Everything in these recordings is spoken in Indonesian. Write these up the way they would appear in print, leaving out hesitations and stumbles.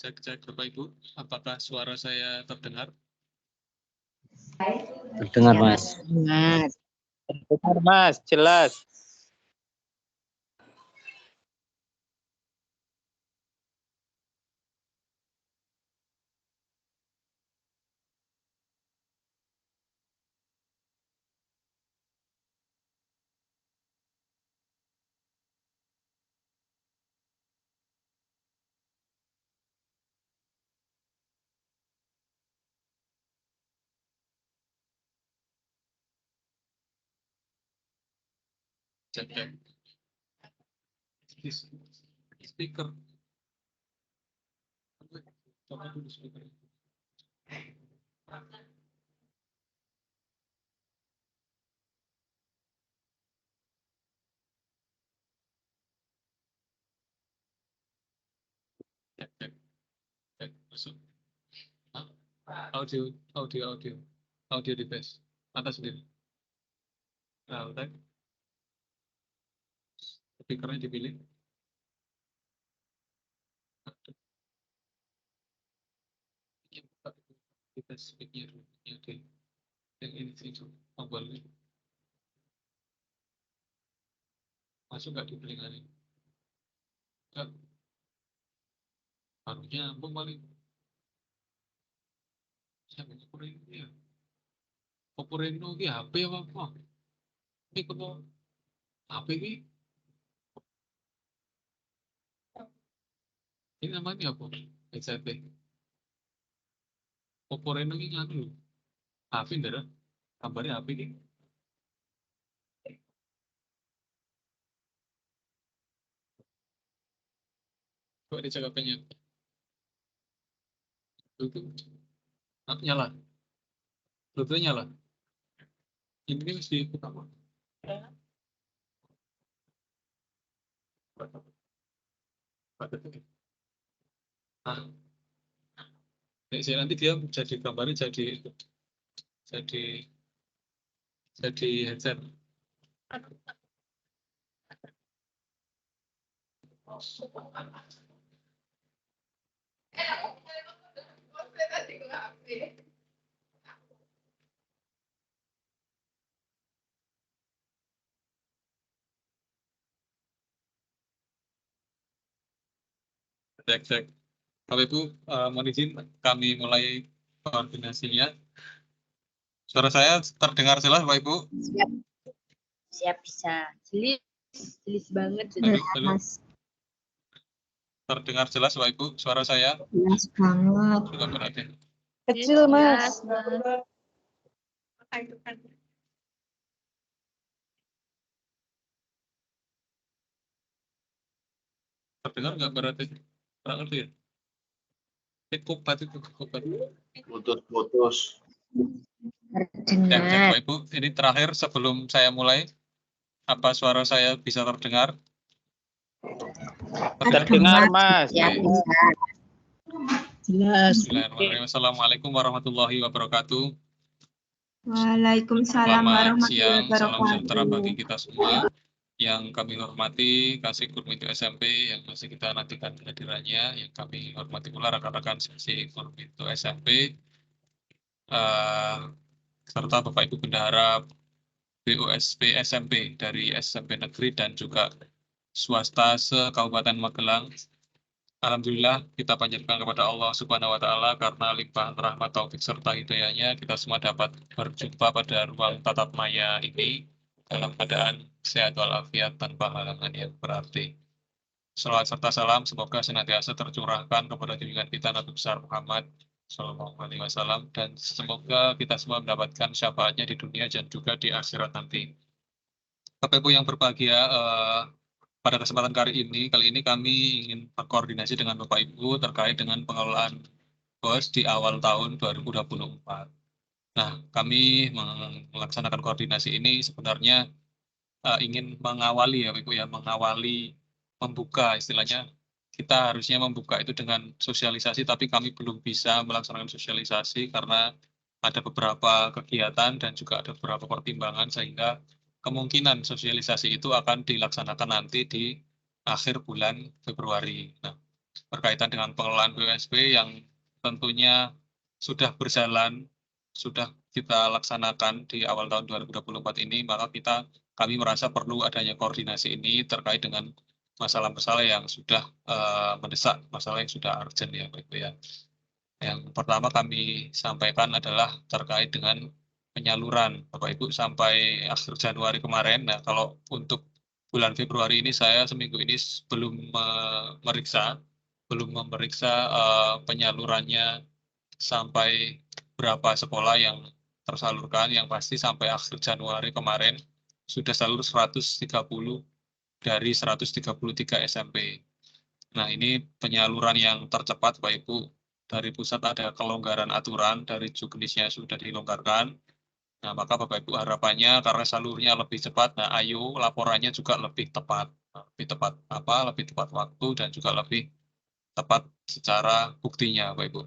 Cek Bapak Ibu, apakah suara saya terdengar? Terdengar, Mas. Terdengar, Mas, jelas. Cek. Speaker. Coba dulu speaker. Cek. Masuk. Audio device. Atas sendiri. Nah, udah. Speakernya dipilih. Kita speaker yang ini itu awalnya masuk nggak di telinga ini? Nggak. Harusnya nyambung paling. Siapa Opporeno ya? Opporeno ini HP apa? Ini kalau HP ini namanya apa? XP. Opporeno ini nganu. HP enggak? Kabarnya HP ini. Coba dicek HP-nya. Bluetooth nyala. Bluetooth nyala. Ini mesti utama. Nah, nanti dia jadi gambarnya jadi headset. Cek. Bapak Ibu, mohon izin kami mulai koordinasinya. Suara saya terdengar jelas, Bapak Ibu? Siap bisa. Jelas banget Halo. Mas. Terdengar jelas, Bapak Ibu, suara saya? Jelas banget. Juga berarti. Kecil Mas. Terdengar nggak berarti? Kurang ngerti ya? Kupat. Putus. Cek, Terdengar. Bapak Ibu, ini terakhir sebelum saya mulai. Apa suara saya bisa terdengar? Terdengar, Mas. Ya bisa. Jelas. Bismillahirrahmanirrahim. Assalamualaikum warahmatullahi wabarakatuh. Waalaikumsalam Selamat siang, warahmatullahi salam sejahtera bagi wabarakatuh. kita semua. Yang kami hormati Kasih Kurmito SMP yang masih kita nantikan kehadirannya, yang kami hormati pula rekan-rekan seksi Kurmito SMP, serta Bapak Ibu Bendahara BUSP SMP dari SMP Negeri dan juga swasta se-Kabupaten Magelang. Alhamdulillah kita panjatkan kepada Allah Subhanahu wa Ta'ala karena limpahan rahmat taufik serta hidayahnya kita semua dapat berjumpa pada ruang tatap maya ini dalam keadaan sehat walafiat tanpa halangan yang berarti. Salawat serta salam semoga senantiasa tercurahkan kepada junjungan kita Nabi besar Muhammad Sallallahu Alaihi Wasallam dan semoga kita semua mendapatkan syafaatnya di dunia dan juga di akhirat nanti. Bapak Ibu yang berbahagia, pada kesempatan kali ini kami ingin berkoordinasi dengan Bapak Ibu terkait dengan pengelolaan BOS di awal tahun 2024. Nah, kami melaksanakan koordinasi ini sebenarnya ingin mengawali ya Bapak Ibu ya, mengawali membuka istilahnya. Kita harusnya membuka itu dengan sosialisasi, tapi kami belum bisa melaksanakan sosialisasi karena ada beberapa kegiatan dan juga ada beberapa pertimbangan sehingga kemungkinan sosialisasi itu akan dilaksanakan nanti di akhir bulan Februari. Nah, berkaitan dengan pengelolaan BUSP yang tentunya sudah berjalan, sudah kita laksanakan di awal tahun 2024 ini, maka kami merasa perlu adanya koordinasi ini terkait dengan masalah-masalah yang sudah mendesak, masalah yang sudah urgent ya Bapak Ibu ya. Yang pertama kami sampaikan adalah terkait dengan penyaluran Bapak Ibu sampai akhir Januari kemarin. Nah, kalau untuk bulan Februari ini saya seminggu ini belum memeriksa penyalurannya sampai berapa sekolah yang tersalurkan. Yang pasti sampai akhir Januari kemarin sudah salur 130 dari 133 SMP. Nah, ini penyaluran yang tercepat Bapak Ibu. Dari pusat ada kelonggaran aturan, dari juknisnya sudah dilonggarkan. Nah, maka Bapak Ibu harapannya karena salurnya lebih cepat, nah ayo laporannya juga lebih tepat. Nah, lebih tepat waktu dan juga lebih tepat secara buktinya Bapak Ibu.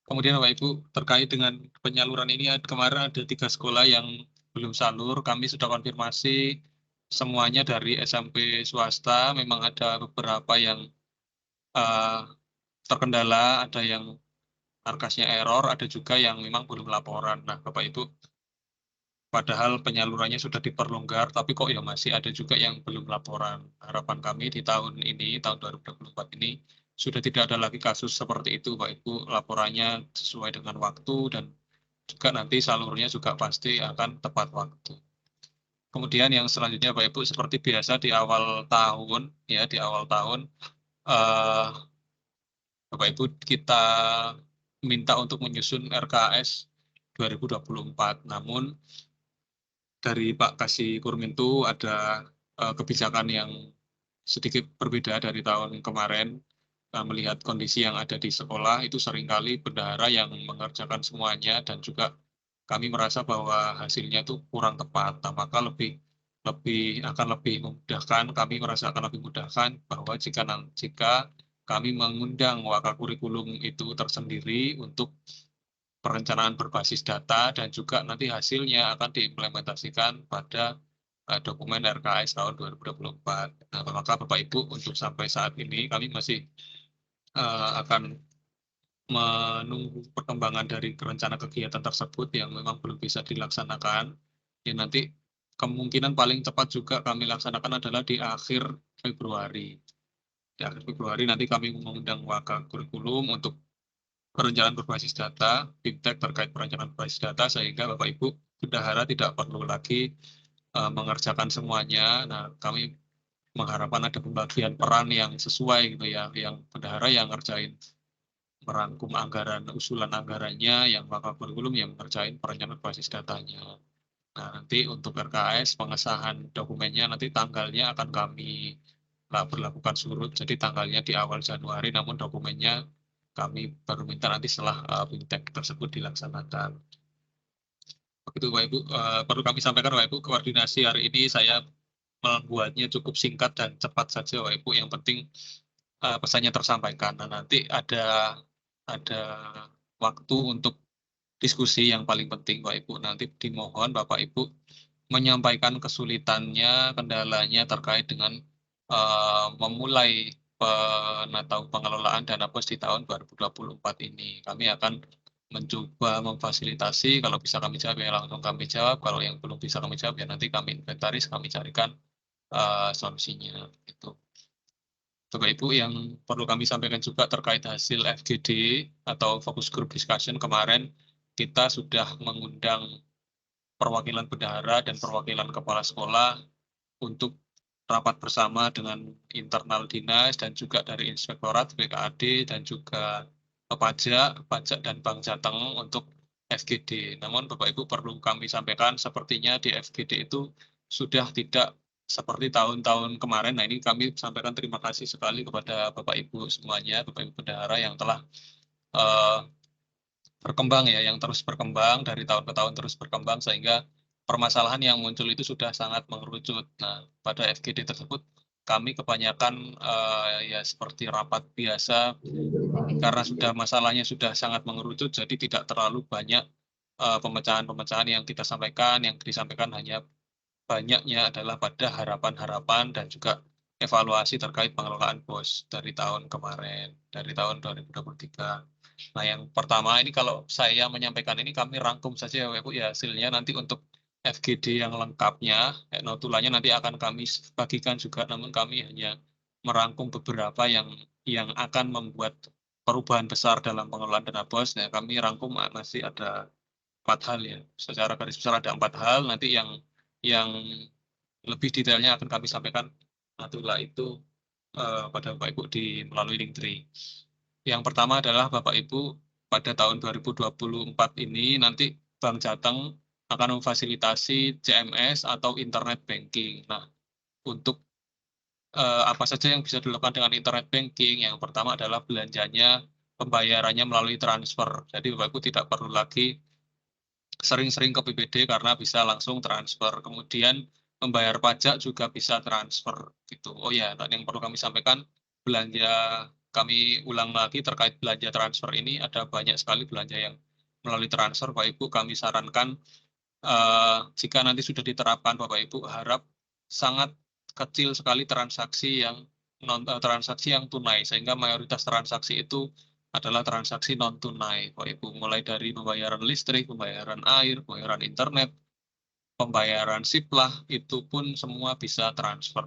Kemudian Bapak Ibu, terkait dengan penyaluran ini, kemarin ada 3 sekolah yang belum salur, kami sudah konfirmasi semuanya dari SMP swasta, memang ada beberapa yang terkendala, ada yang markasnya error, ada juga yang memang belum laporan. Nah, Bapak Ibu, padahal penyalurannya sudah diperlonggar, tapi kok ya masih ada juga yang belum laporan. Harapan kami di tahun ini, tahun 2024 ini, sudah tidak ada lagi kasus seperti itu, Pak Ibu. Laporannya sesuai dengan waktu dan juga nanti salurnya juga pasti akan tepat waktu. Kemudian yang selanjutnya, Pak Ibu, seperti biasa di awal tahun, Bapak Ibu, kita minta untuk menyusun RKS 2024. Namun dari Pak Kasih Kurmintu ada kebijakan yang sedikit berbeda dari tahun kemarin. Melihat kondisi yang ada di sekolah, itu seringkali bendahara yang mengerjakan semuanya dan juga kami merasa bahwa hasilnya itu kurang tepat. Nah, maka akan lebih memudahkan, kami merasa akan lebih memudahkan bahwa jika kami mengundang wakakurikulum itu tersendiri untuk perencanaan berbasis data dan juga nanti hasilnya akan diimplementasikan pada dokumen RKS tahun 2024. Nah, maka Bapak Ibu untuk sampai saat ini kami masih akan menunggu perkembangan dari rencana kegiatan tersebut yang memang belum bisa dilaksanakan. Yang nanti kemungkinan paling cepat juga kami laksanakan adalah di akhir Februari. Di akhir Februari nanti kami mengundang wakakurikulum untuk perencanaan berbasis data, fintech terkait perencanaan berbasis data, sehingga Bapak Ibu bendahara tidak perlu lagi mengerjakan semuanya. Nah, kami mengharapkan ada pembagian peran yang sesuai gitu ya, yang bendahara yang ngerjain merangkum anggaran, usulan anggarannya, yang wakakurikulum yang mengerjain perencanaan berbasis datanya. Nah, nanti untuk RKS pengesahan dokumennya nanti tanggalnya akan kami berlakukan surut, jadi tanggalnya di awal Januari, namun dokumennya kami baru minta nanti setelah fintech tersebut dilaksanakan. Begitu Bapak Ibu, perlu kami sampaikan Bapak Ibu, koordinasi hari ini saya membuatnya cukup singkat dan cepat saja Bapak Ibu, yang penting pesannya tersampaikan. Nah, nanti ada waktu untuk diskusi yang paling penting Bapak Ibu. Nanti dimohon Bapak Ibu menyampaikan kesulitannya, kendalanya terkait dengan memulai pengelolaan dana pos di tahun 2024 ini. Kami akan mencoba memfasilitasi, kalau bisa kami jawab ya langsung kami jawab, kalau yang belum bisa kami jawab ya nanti kami inventaris, kami carikan solusinya. Gitu. Bapak Ibu, yang perlu kami sampaikan juga terkait hasil FGD atau Focus Group Discussion kemarin, kita sudah mengundang perwakilan bendahara dan perwakilan kepala sekolah untuk rapat bersama dengan internal dinas dan juga dari Inspektorat BKAD dan juga pajak dan Bank Jateng untuk FGD. Namun Bapak Ibu perlu kami sampaikan sepertinya di FGD itu sudah tidak seperti tahun-tahun kemarin. Nah, ini kami sampaikan terima kasih sekali kepada Bapak Ibu semuanya, Bapak Ibu bendahara yang telah berkembang ya, yang terus berkembang dari tahun ke tahun terus berkembang sehingga permasalahan yang muncul itu sudah sangat mengerucut. Nah, pada FGD tersebut kami kebanyakan ya seperti rapat biasa karena sudah masalahnya sudah sangat mengerucut, jadi tidak terlalu banyak pemecahan-pemecahan yang kita sampaikan. Yang disampaikan hanya banyaknya adalah pada harapan-harapan dan juga evaluasi terkait pengelolaan BOS dari tahun kemarin, dari tahun 2023. Nah, yang pertama ini kalau saya menyampaikan ini kami rangkum saja ya, Bu, ya hasilnya nanti untuk FGD yang lengkapnya, notulannya nanti akan kami bagikan juga, namun kami hanya merangkum beberapa yang akan membuat perubahan besar dalam pengelolaan dana BOS. Nah, kami rangkum masih ada 4 hal ya. Secara garis besar ada 4 hal, nanti yang lebih detailnya akan kami sampaikan setelah itu pada Bapak Ibu di melalui Linktree. Yang pertama adalah Bapak Ibu pada tahun 2024 ini nanti Bank Jateng akan memfasilitasi CMS atau internet banking. Nah, untuk apa saja yang bisa dilakukan dengan internet banking? Yang pertama adalah belanjanya, pembayarannya melalui transfer. Jadi Bapak Ibu tidak perlu lagi sering-sering ke PBD karena bisa langsung transfer. Kemudian membayar pajak juga bisa transfer gitu. Oh ya, tadi yang perlu kami sampaikan, belanja kami ulang lagi terkait belanja transfer ini, ada banyak sekali belanja yang melalui transfer. Bapak Ibu kami sarankan jika nanti sudah diterapkan, Bapak Ibu harap sangat kecil sekali transaksi yang tunai, sehingga mayoritas transaksi itu adalah transaksi non tunai, Bapak Ibu, mulai dari pembayaran listrik, pembayaran air, pembayaran internet, pembayaran siplah, itu pun semua bisa transfer.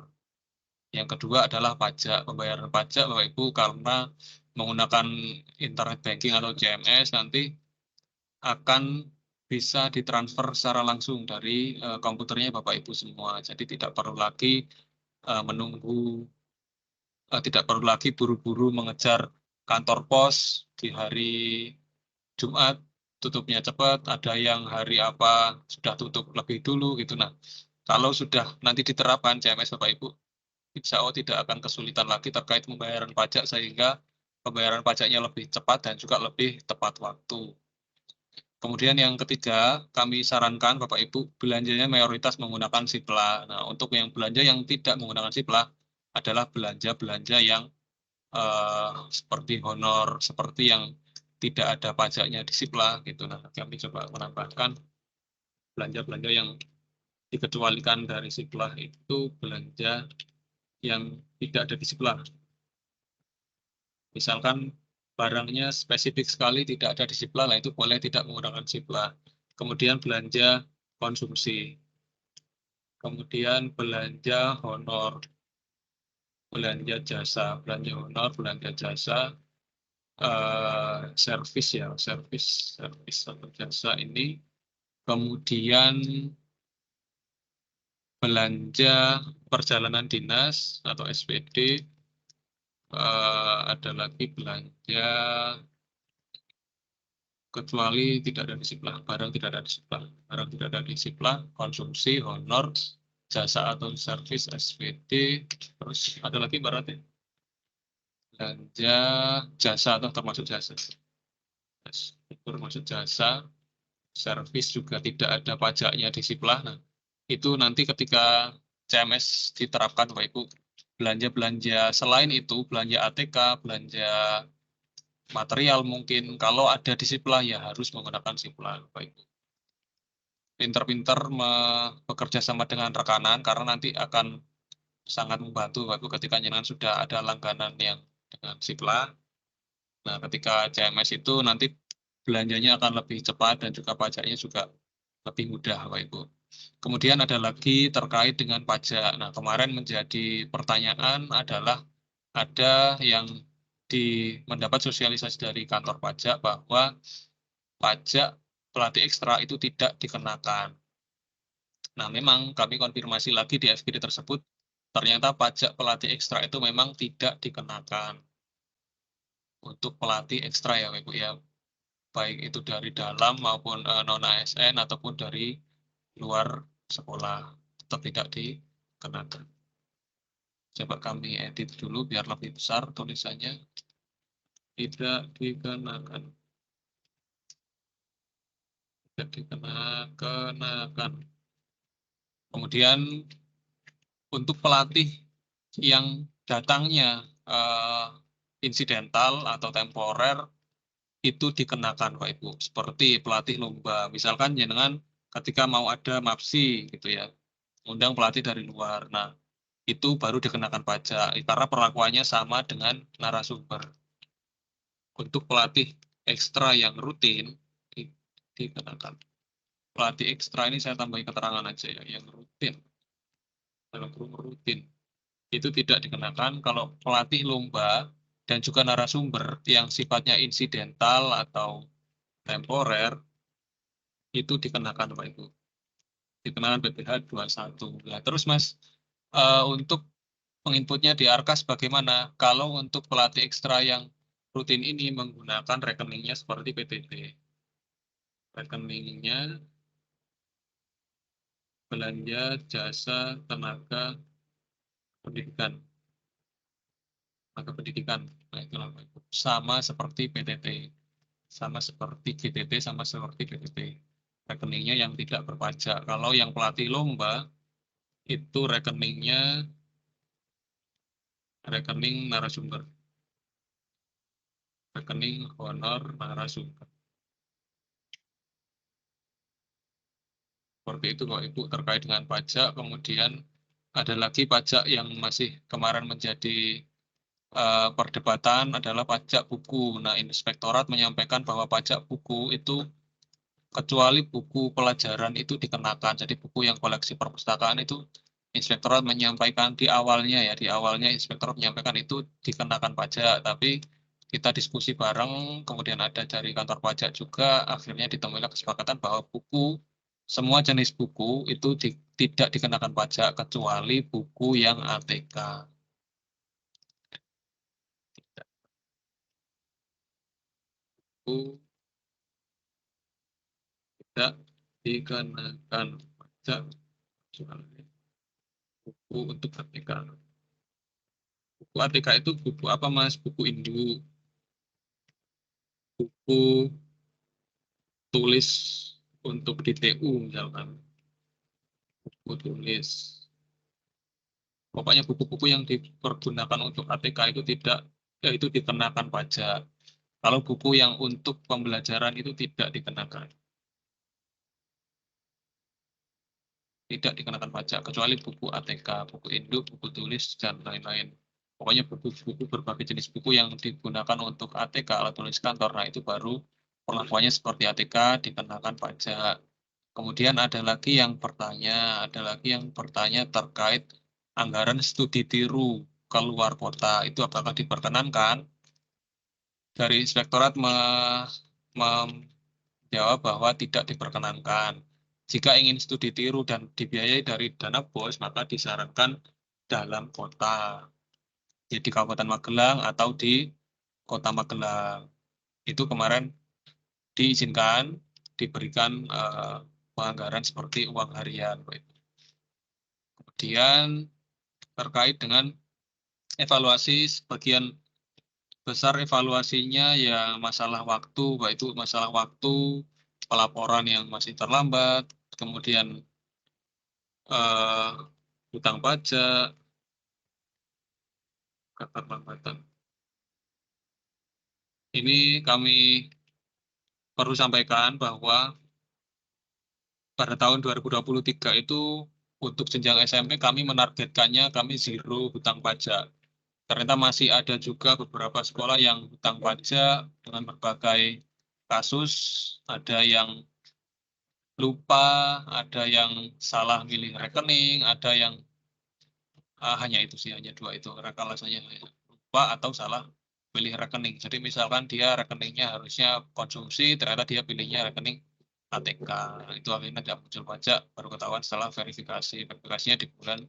Yang kedua adalah pajak, pembayaran pajak, Bapak Ibu, karena menggunakan internet banking atau CMS nanti akan bisa ditransfer secara langsung dari komputernya Bapak Ibu semua. Jadi tidak perlu lagi menunggu, tidak perlu lagi buru-buru mengejar kantor pos di hari Jumat, tutupnya cepat, ada yang hari apa sudah tutup lebih dulu gitu. Nah, kalau sudah nanti diterapkan CMS Bapak Ibu, insya Allah tidak akan kesulitan lagi terkait pembayaran pajak, sehingga pembayaran pajaknya lebih cepat dan juga lebih tepat waktu. Kemudian yang ketiga, kami sarankan Bapak Ibu belanjanya mayoritas menggunakan Sipla. Nah, untuk yang belanja yang tidak menggunakan Sipla adalah belanja-belanja yang seperti honor, seperti yang tidak ada pajaknya di Sipla gitu. Nah, kami coba menambahkan belanja-belanja yang dikecualikan dari Sipla itu belanja yang tidak ada di Sipla. Misalkan barangnya spesifik sekali tidak ada di Sipla, lah itu boleh tidak menggunakan Sipla. Kemudian belanja konsumsi. Kemudian belanja honor, belanja jasa, belanja honor, belanja jasa, servis ya, servis atau jasa ini. Kemudian belanja perjalanan dinas atau SPD, ada lagi belanja kecuali tidak ada di Sipla, barang tidak ada di Sipla, barang tidak ada di Sipla, konsumsi, honor, jasa atau servis SPD, terus ada lagi baratnya belanja jasa atau termasuk jasa, termasuk jasa, servis juga tidak ada pajaknya di Sipla. Nah, itu nanti ketika CMS diterapkan Bapak Ibu, belanja-belanja selain itu, belanja ATK, belanja material mungkin, kalau ada di Sipla ya harus menggunakan Sipla Bapak Ibu. Pinter-pinter bekerja sama dengan rekanan karena nanti akan sangat membantu Bapak Ibu ketika jenengan sudah ada langganan yang dengan Sipla. Nah, ketika CMS itu nanti belanjanya akan lebih cepat dan juga pajaknya juga lebih mudah Bapak Ibu. Kemudian ada lagi terkait dengan pajak. Nah, kemarin menjadi pertanyaan adalah ada yang mendapat sosialisasi dari kantor pajak bahwa pajak pelatih ekstra itu tidak dikenakan. Nah, memang kami konfirmasi lagi di FGD tersebut, ternyata pajak pelatih ekstra itu memang tidak dikenakan untuk pelatih ekstra ya Ibu ya, baik itu dari dalam maupun non-ASN ataupun dari luar sekolah, tetap tidak dikenakan. Coba kami edit dulu biar lebih besar tulisannya. Tidak dikenakan. Tidak dikenakan. Kemudian untuk pelatih yang datangnya insidental atau temporer itu dikenakan Pak Ibu. Seperti pelatih lomba, misalkan jenengan ketika mau ada MAPSI gitu ya, undang pelatih dari luar. Nah, itu baru dikenakan pajak karena perlakuannya sama dengan narasumber. Untuk pelatih ekstra yang rutin dikenakan. Pelatih ekstra ini saya tambahin keterangan aja ya, yang rutin. Dalam kurung rutin itu tidak dikenakan. Kalau pelatih lomba dan juga narasumber yang sifatnya insidental atau temporer itu dikenakan Pak Ibu. Dikenakan PPh 21. Nah, terus Mas, untuk penginputnya di Arkas bagaimana? Kalau untuk pelatih ekstra yang rutin ini menggunakan rekeningnya seperti PTT. Rekeningnya belanja, jasa, tenaga, pendidikan. Tenaga pendidikan. Nah, itulah Pak Ibu. Sama seperti PTT. Sama seperti GTT, sama seperti PTT. Rekeningnya yang tidak berpajak. Kalau yang pelatih lomba, itu rekeningnya rekening narasumber. Rekening honor narasumber. Seperti itu Pak Ibu terkait dengan pajak. Kemudian ada lagi pajak yang masih kemarin menjadi perdebatan adalah pajak buku. Nah, Inspektorat menyampaikan bahwa pajak buku itu kecuali buku pelajaran itu dikenakan. Jadi buku yang koleksi perpustakaan itu Inspektorat menyampaikan di awalnya ya, di awalnya Inspektorat menyampaikan itu dikenakan pajak, tapi kita diskusi bareng, kemudian ada dari kantor pajak juga, akhirnya ditemuilah kesepakatan bahwa buku, semua jenis buku itu tidak dikenakan pajak kecuali buku yang ATK. Buku tidak dikenakan pajak kecuali buku untuk ATK. Buku ATK itu buku apa Mas? Buku induk, buku tulis untuk DTU misalkan, buku tulis. Pokoknya buku-buku yang dipergunakan untuk ATK itu tidak, ya itu dikenakan pajak. Kalau buku yang untuk pembelajaran itu tidak dikenakan. Tidak dikenakan pajak, kecuali buku ATK, buku induk, buku tulis, dan lain-lain. Pokoknya buku-buku berbagai jenis buku yang digunakan untuk ATK, alat tulis kantor, nah itu baru perlakuannya seperti ATK, dikenakan pajak. Kemudian ada lagi yang bertanya terkait anggaran studi tiru keluar kota, itu apakah diperkenankan? Dari Inspektorat menjawab bahwa tidak diperkenankan. Jika ingin studi tiru dan dibiayai dari dana BOS, maka disarankan dalam kota, di Kabupaten Magelang atau di Kota Magelang. Itu kemarin diizinkan, diberikan penganggaran seperti uang harian. Kemudian terkait dengan evaluasi, sebagian besar evaluasinya ya masalah waktu, baik itu masalah waktu, pelaporan yang masih terlambat, kemudian hutang pajak, keterlambatan. Ini kami perlu sampaikan bahwa pada tahun 2023 itu untuk jenjang SMP kami menargetkannya kami zero hutang pajak. Ternyata masih ada juga beberapa sekolah yang hutang pajak dengan berbagai kasus, ada yang lupa, ada yang salah milih rekening, ada yang hanya itu sih, hanya dua itu. Alasannya lupa atau salah pilih rekening. Jadi misalkan dia rekeningnya harusnya konsumsi, ternyata dia pilihnya rekening ATK. Itu akhirnya tidak muncul pajak, baru ketahuan setelah verifikasi. Verifikasinya di bulan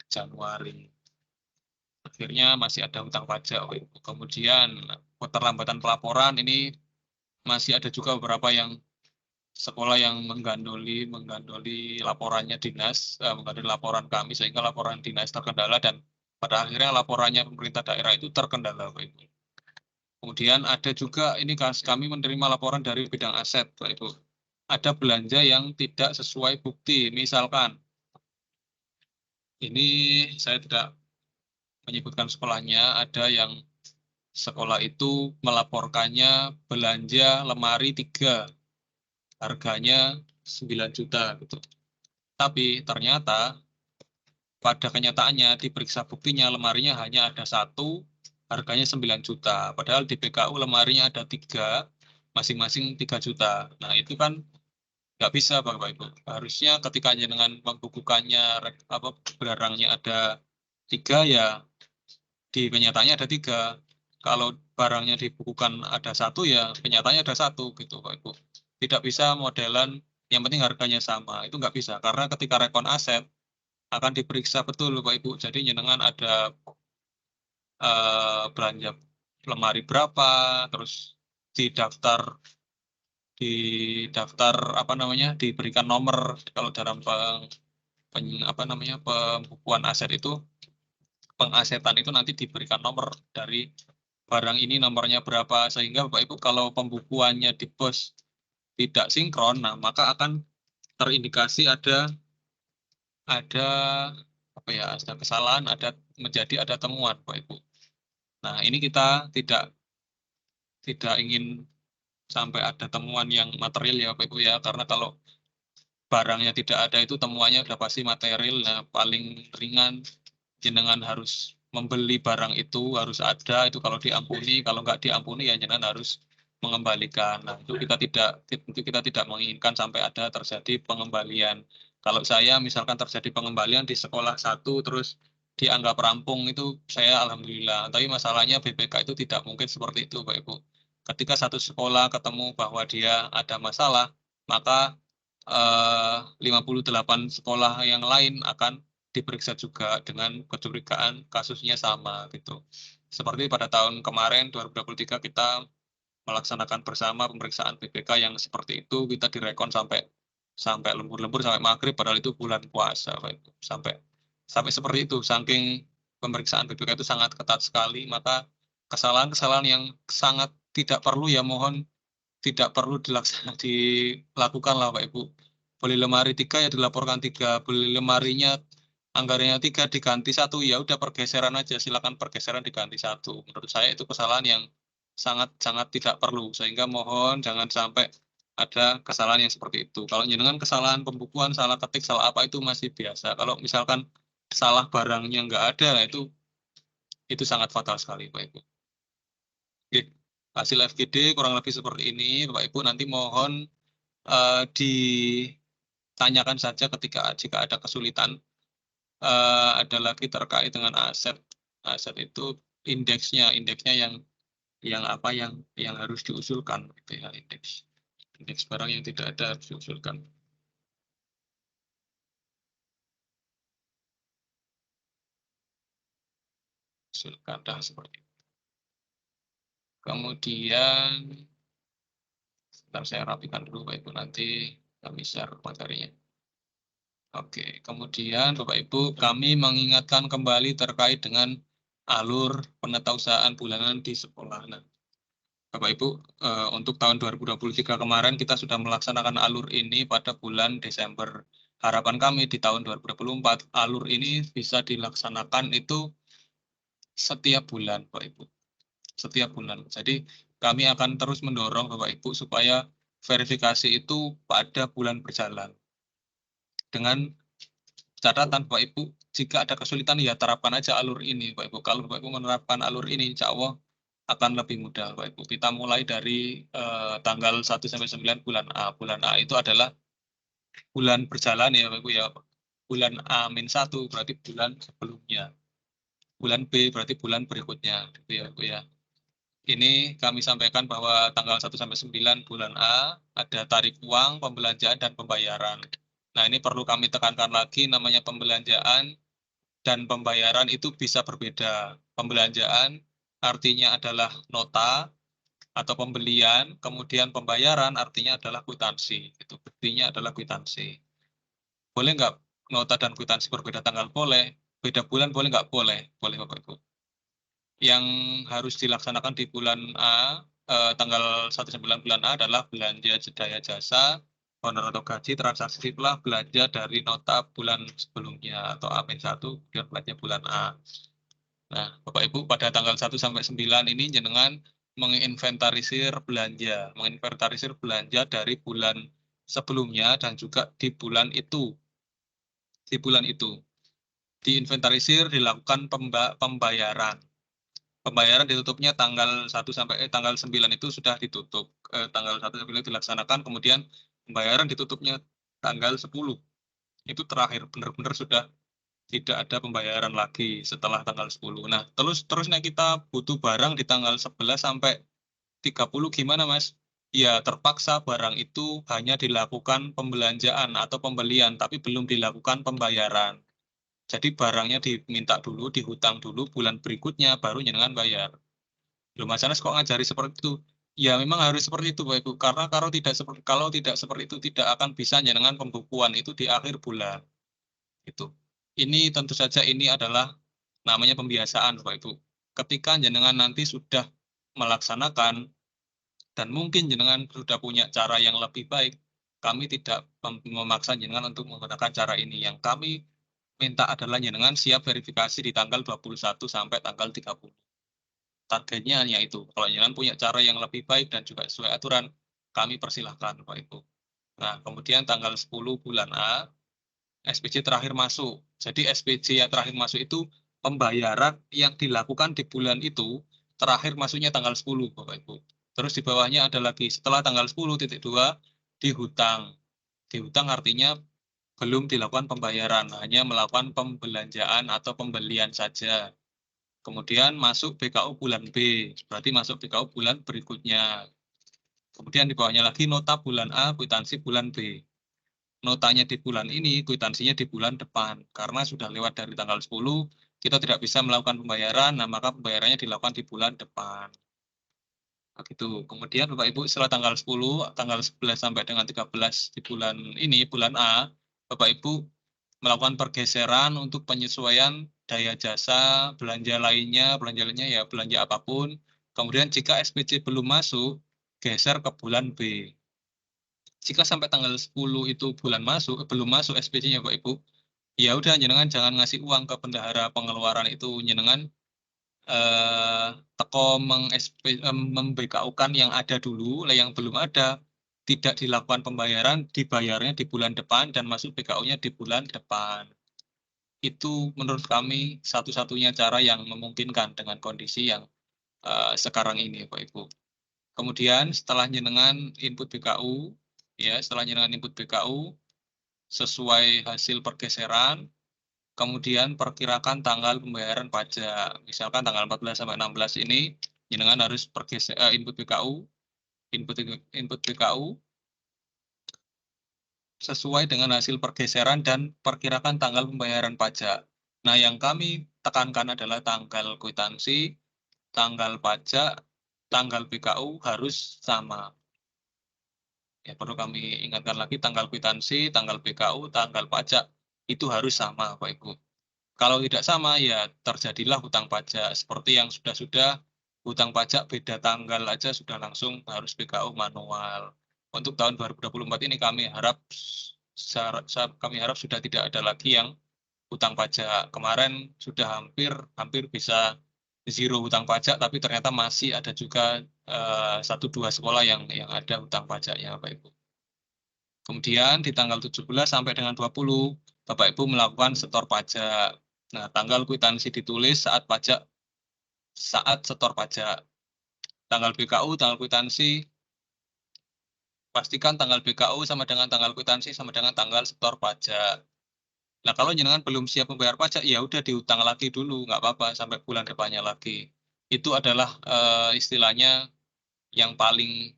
Januari. Akhirnya masih ada hutang pajak. Kemudian keterlambatan pelaporan ini masih ada juga beberapa yang sekolah yang menggandoli laporannya dinas, menggandoli laporan kami sehingga laporan dinas terkendala dan pada akhirnya laporannya pemerintah daerah itu terkendala, Pak Ibu. Kemudian ada juga ini kami menerima laporan dari bidang aset, Pak Ibu. Ada belanja yang tidak sesuai bukti, misalkan ini saya tidak menyebutkan sekolahnya, ada yang sekolah itu melaporkannya belanja lemari 3, harganya 9 juta gitu. Tapi ternyata pada kenyataannya diperiksa buktinya lemarinya hanya ada 1, harganya 9 juta. Padahal di PKU lemarinya ada 3, masing-masing 3 juta. Nah itu kan nggak bisa Bapak Ibu. Harusnya ketika dengan membukukannya barangnya ada 3 ya di kenyataannya ada 3. Kalau barangnya dibukukan ada 1 ya kenyataannya ada 1 gitu Pak Ibu. Tidak bisa modelan yang penting harganya sama. Itu nggak bisa karena ketika rekon aset akan diperiksa betul Bapak Ibu. Jadi jenengan ada belanja lemari berapa, terus di daftar diberikan nomor kalau dalam pembukuan aset itu, pengasetan itu nanti diberikan nomor dari barang ini nomornya berapa, sehingga Bapak Ibu kalau pembukuannya di pos tidak sinkron, nah maka akan terindikasi ada kesalahan, ada temuan Bapak Ibu. Nah ini kita tidak ingin sampai ada temuan yang material ya Bapak Ibu ya, karena kalau barangnya tidak ada itu temuannya sudah pasti material. Nah paling ringan jenengan harus membeli barang itu harus ada, itu kalau diampuni, kalau nggak diampuni ya jenengan harus mengembalikan. Nah itu kita tidak menginginkan sampai ada terjadi pengembalian. Kalau saya misalkan terjadi pengembalian di sekolah 1 terus dianggap rampung, itu saya alhamdulillah. Tapi masalahnya BPK itu tidak mungkin seperti itu Pak Ibu. Ketika satu sekolah ketemu bahwa dia ada masalah, maka 58 sekolah yang lain akan diperiksa juga dengan kecurigaan kasusnya sama gitu. Seperti pada tahun kemarin 2023 kita melaksanakan bersama pemeriksaan BPK yang seperti itu, kita direkon sampai lembur-lembur sampai maghrib, padahal itu bulan puasa Pak Ibu. Sampai seperti itu, saking pemeriksaan BPK itu sangat ketat sekali, maka kesalahan-kesalahan yang sangat tidak perlu ya mohon tidak perlu dilakukan lah Pak Ibu. Beli lemari 3 ya dilaporkan 3, beli lemarinya anggarannya 3 diganti 1, ya udah pergeseran aja, silakan pergeseran diganti 1. Menurut saya itu kesalahan yang sangat tidak perlu, sehingga mohon jangan sampai ada kesalahan yang seperti itu. Kalau jenengan kesalahan pembukuan, salah ketik, salah apa itu masih biasa. Kalau misalkan salah barangnya nggak ada, nah itu sangat fatal sekali Pak Ibu. Oke. Hasil FGD kurang lebih seperti ini, Bapak Ibu. Nanti mohon ditanyakan saja jika ada kesulitan. Ada lagi terkait dengan aset itu indeksnya yang harus diusulkan gitu ya, indeks barang yang tidak ada harus diusulkan. Seperti itu. Kemudian sebentar saya rapikan dulu Pak Ibu, nanti kami share materinya. Oke, kemudian Bapak Ibu, kami mengingatkan kembali terkait dengan alur penetausahaan bulanan di sekolah. Nah, Bapak Ibu, untuk tahun 2023 kemarin kita sudah melaksanakan alur ini pada bulan Desember. Harapan kami di tahun 2024 alur ini bisa dilaksanakan itu setiap bulan, Bapak Ibu. Setiap bulan. Jadi kami akan terus mendorong Bapak Ibu supaya verifikasi itu pada bulan berjalan. Dengan catatan Bapak Ibu, jika ada kesulitan ya terapkan aja alur ini Bapak Ibu. Kalau Bapak Ibu menerapkan alur ini, insya Allah akan lebih mudah Bapak Ibu. Kita mulai dari tanggal 1 sampai 9 bulan A. Bulan A itu adalah bulan berjalan ya Bapak Ibu ya. Bulan A-1 berarti bulan sebelumnya. Bulan B berarti bulan berikutnya gitu ya Bapak ya. Ini kami sampaikan bahwa tanggal 1 sampai 9 bulan A ada tarik uang, pembelanjaan dan pembayaran. Nah, ini perlu kami tekankan lagi, namanya pembelanjaan dan pembayaran itu bisa berbeda. Pembelanjaan artinya adalah nota atau pembelian, kemudian pembayaran artinya adalah kwitansi. Itu buktinya adalah kwitansi. Boleh nggak nota dan kwitansi berbeda tanggal? Boleh. Beda bulan boleh nggak? Boleh. Boleh Bapak Ibu. Yang harus dilaksanakan di bulan A, tanggal 1 bulan A adalah belanja daya jasa, honor atau gaji, transaksi setelah belanja dari nota bulan sebelumnya atau A-1, kemudian belanja bulan A. Nah, Bapak Ibu, pada tanggal 1 sampai 9 ini jenengan menginventarisir belanja dari bulan sebelumnya dan juga di bulan itu. Diinventarisir, dilakukan pembayaran. Pembayaran ditutupnya tanggal 1 sampai tanggal 9 itu sudah ditutup. Tanggal 1 sampai 9 dilaksanakan, kemudian pembayaran ditutupnya tanggal 10. Itu terakhir, benar-benar sudah tidak ada pembayaran lagi setelah tanggal 10. Nah, terusnya kita butuh barang di tanggal 11 sampai 30 gimana, Mas? Ya, terpaksa barang itu hanya dilakukan pembelanjaan atau pembelian, tapi belum dilakukan pembayaran. Jadi barangnya diminta dulu, dihutang dulu, bulan berikutnya baru jenengan bayar. Loh, Mas Anas kok ngajari seperti itu? Ya, memang harus seperti itu, Bapak Ibu. Karena kalau tidak seperti itu, tidak akan bisa jenengan pembukuan itu di akhir bulan. Itu. Ini tentu saja ini adalah namanya pembiasaan, Bapak Ibu. Ketika jenengan nanti sudah melaksanakan dan mungkin jenengan sudah punya cara yang lebih baik, kami tidak memaksa jenengan untuk menggunakan cara ini. Yang kami minta adalah jenengan siap verifikasi di tanggal 21 sampai tanggal 30. Targetnya hanya itu. Kalau jenengan punya cara yang lebih baik dan juga sesuai aturan, kami persilahkan, Bapak Ibu. Nah, kemudian tanggal 10 bulan A, SPJ terakhir masuk. Jadi SPJ yang terakhir masuk itu pembayaran yang dilakukan di bulan itu terakhir masuknya tanggal 10, Bapak Ibu. Terus di bawahnya ada lagi setelah tanggal 10.2 dihutang. Dihutang artinya belum dilakukan pembayaran, hanya melakukan pembelanjaan atau pembelian saja. Kemudian masuk BKU bulan B, berarti masuk BKU bulan berikutnya. Kemudian di bawahnya lagi nota bulan A, kwitansi bulan B. Notanya di bulan ini, kwitansinya di bulan depan. Karena sudah lewat dari tanggal 10, kita tidak bisa melakukan pembayaran, nah maka pembayarannya dilakukan di bulan depan. Begitu. Kemudian Bapak Ibu setelah tanggal 10, tanggal 11 sampai dengan 13 di bulan ini, bulan A, Bapak Ibu melakukan pergeseran untuk penyesuaian daya jasa, belanja lainnya ya belanja apapun. Kemudian jika SPJ belum masuk, geser ke bulan B. Jika sampai tanggal 10 itu belum masuk SPJ-nya Pak Ibu, ya udah jenengan jangan ngasih uang ke bendahara pengeluaran itu, jenengan teko mem-BKU-kan yang ada dulu, yang belum ada, tidak dilakukan pembayaran, dibayarnya di bulan depan dan masuk BKU-nya di bulan depan. Itu menurut kami satu-satunya cara yang memungkinkan dengan kondisi yang sekarang ini, Pak Ibu. Kemudian setelah jenengan input BKU, sesuai hasil pergeseran, kemudian perkirakan tanggal pembayaran pajak. Misalkan tanggal 14 sampai 16 ini, jenengan harus input BKU sesuai dengan hasil pergeseran dan perkirakan tanggal pembayaran pajak. Nah, yang kami tekankan adalah tanggal kwitansi, tanggal pajak, tanggal BKU harus sama. Ya, perlu kami ingatkan lagi tanggal kwitansi, tanggal BKU, tanggal pajak itu harus sama, Bapak Ibu. Kalau tidak sama, ya terjadilah hutang pajak. Seperti yang sudah-sudah, hutang pajak beda tanggal aja sudah langsung harus BKU manual. Untuk tahun 2024 ini kami harap sudah tidak ada lagi yang hutang pajak. Kemarin sudah hampir bisa zero hutang pajak, tapi ternyata masih ada juga 1-2 sekolah yang ada hutang pajaknya, Bapak Ibu. Kemudian di tanggal 17 sampai dengan 20, Bapak Ibu melakukan setor pajak. Nah, tanggal kwitansi ditulis saat setor pajak. Tanggal BKU, tanggal kwitansi, pastikan tanggal BKU sama dengan tanggal kwitansi sama dengan tanggal setor pajak. Nah, kalau jenengan belum siap membayar pajak, ya udah dihutang lagi dulu, nggak apa-apa sampai bulan depannya lagi. Itu adalah istilahnya yang paling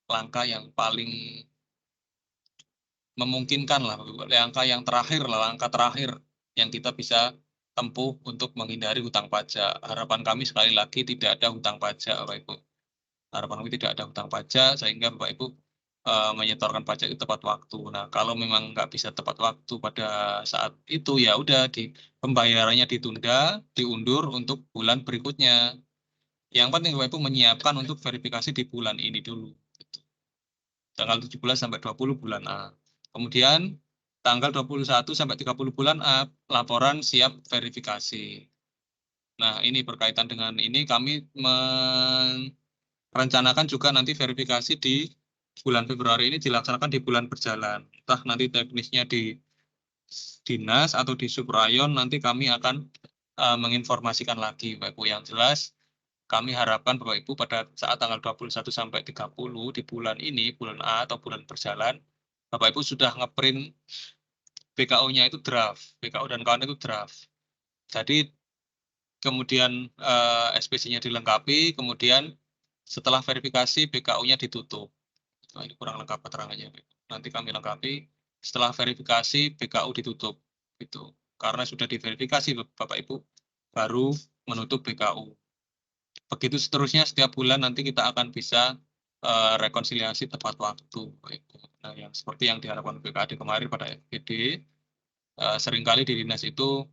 langkah, yang paling memungkinkan lah, langkah terakhir yang kita bisa tempuh untuk menghindari hutang pajak. Harapan kami sekali lagi tidak ada hutang pajak, Bapak Ibu. Harapan kami tidak ada hutang pajak sehingga Bapak Ibu menyetorkan pajak itu tepat waktu. Nah, kalau memang nggak bisa tepat waktu pada saat itu, ya udah pembayarannya ditunda, diundur untuk bulan berikutnya. Yang penting Bapak Ibu menyiapkan untuk verifikasi di bulan ini dulu. Tanggal 17 sampai 20 bulan A. Kemudian tanggal 21 sampai 30 bulan A, laporan siap verifikasi. Nah, ini berkaitan dengan ini kami merencanakan juga nanti verifikasi di bulan Februari ini dilaksanakan di bulan berjalan. Entah nanti teknisnya di dinas atau di subrayon, nanti kami akan menginformasikan lagi, Bapak Ibu. Yang jelas, kami harapkan Bapak Ibu pada saat tanggal 21 sampai 30 di bulan ini, bulan A atau bulan berjalan, Bapak Ibu sudah ngeprint BKU-nya itu draft, BKU dan kawan itu draft. Jadi kemudian SPC-nya dilengkapi, kemudian setelah verifikasi BKU-nya ditutup. Nah, ini kurang lengkap keterangannya. Nanti kami lengkapi. Setelah verifikasi BKU ditutup. Gitu. Karena sudah diverifikasi Bapak Ibu, baru menutup BKU. Begitu seterusnya setiap bulan nanti kita akan bisa rekonsiliasi tepat waktu. Nah, yang seperti yang diharapkan BKAD kemarin pada FGD, seringkali di dinas itu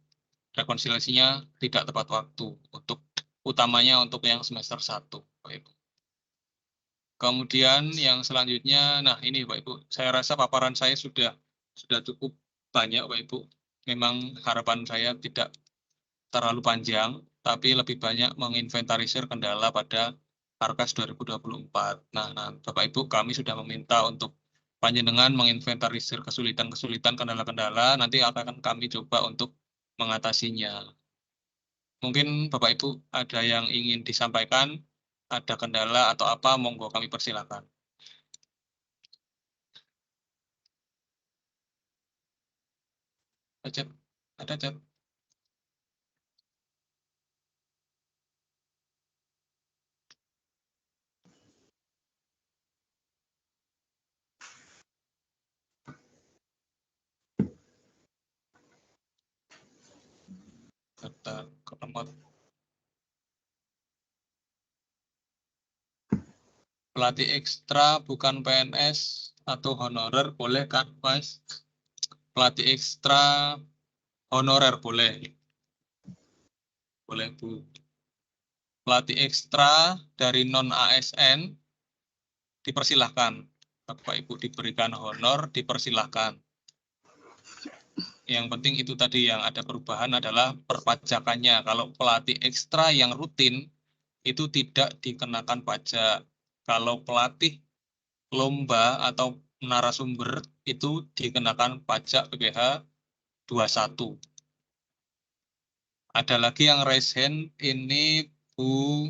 rekonsiliasinya tidak tepat waktu, untuk utamanya untuk yang semester 1. Kemudian yang selanjutnya, nah ini Pak Ibu, saya rasa paparan saya sudah cukup banyak Pak Ibu. Memang harapan saya tidak terlalu panjang, tapi lebih banyak menginventarisir kendala pada Arkas 2024. Nah, Bapak Ibu, kami sudah meminta untuk panjenengan menginventarisir kesulitan-kesulitan, kendala-kendala, nanti akan kami coba untuk mengatasinya. Mungkin Bapak Ibu ada yang ingin disampaikan, ada kendala atau apa, monggo kami persilakan. Ada chat. Pelatih ekstra bukan PNS atau honorer boleh kan, Mas? Pelatih ekstra honorer boleh. Boleh, Bu. Pelatih ekstra dari non-ASN dipersilahkan. Bapak Ibu diberikan honor, dipersilahkan. Yang penting itu tadi yang ada perubahan adalah perpajakannya. Kalau pelatih ekstra yang rutin itu tidak dikenakan pajak. Kalau pelatih lomba atau narasumber itu dikenakan pajak PPh 21. Ada lagi yang raise hand, ini Bu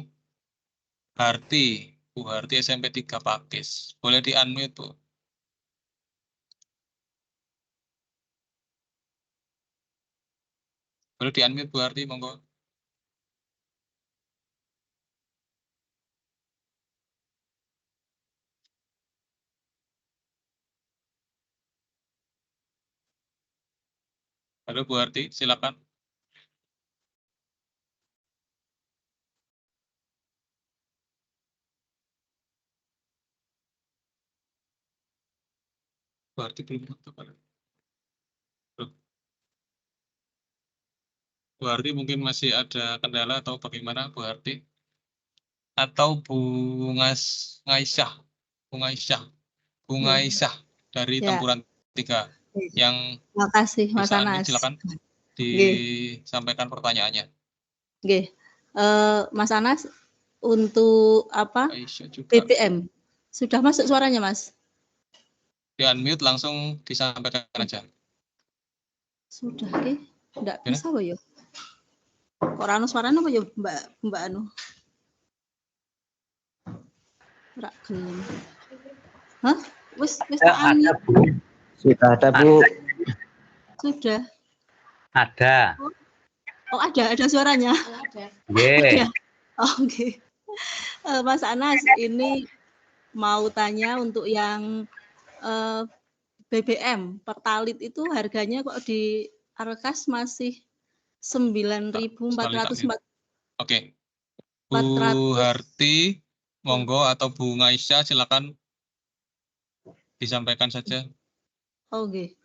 Harti. Bu Harti SMP 3 Pakis. Boleh di-unmute, Bu. Boleh di-unmute, Bu Harti, monggo. Halo, Bu Harti, silakan. Bu Harti belum masuk. Bu Harti mungkin masih ada kendala atau bagaimana, Bu Harti? Atau Bu Ngaisyah, Bu Ngaisyah, Bu Ngaisyah dari Ya. Tempuran 3 yang Terima kasih Mas bisa Anas. silakan disampaikan pertanyaannya. Oke. Mas Anas, untuk apa? Aisyah juga. BBM sudah masuk suaranya, Mas? Di-unmute langsung disampaikan aja. Sudah, oke. Enggak bisa kok yo. Kok ora ono suarane kok yo, Mbak Anu. Ora gelem. Hah? Wis Ada, Bu. Sudah ada, Bu. Sudah. Ada. Oh, ada suaranya. Ada. Yeah. Oh, oke. Mas Anas, ini mau tanya untuk yang BBM Pertalit itu harganya kok di Arkas masih 9.400. Oke. Bu Harti, monggo, atau Bu Ngaisyah, silakan disampaikan saja. Oke.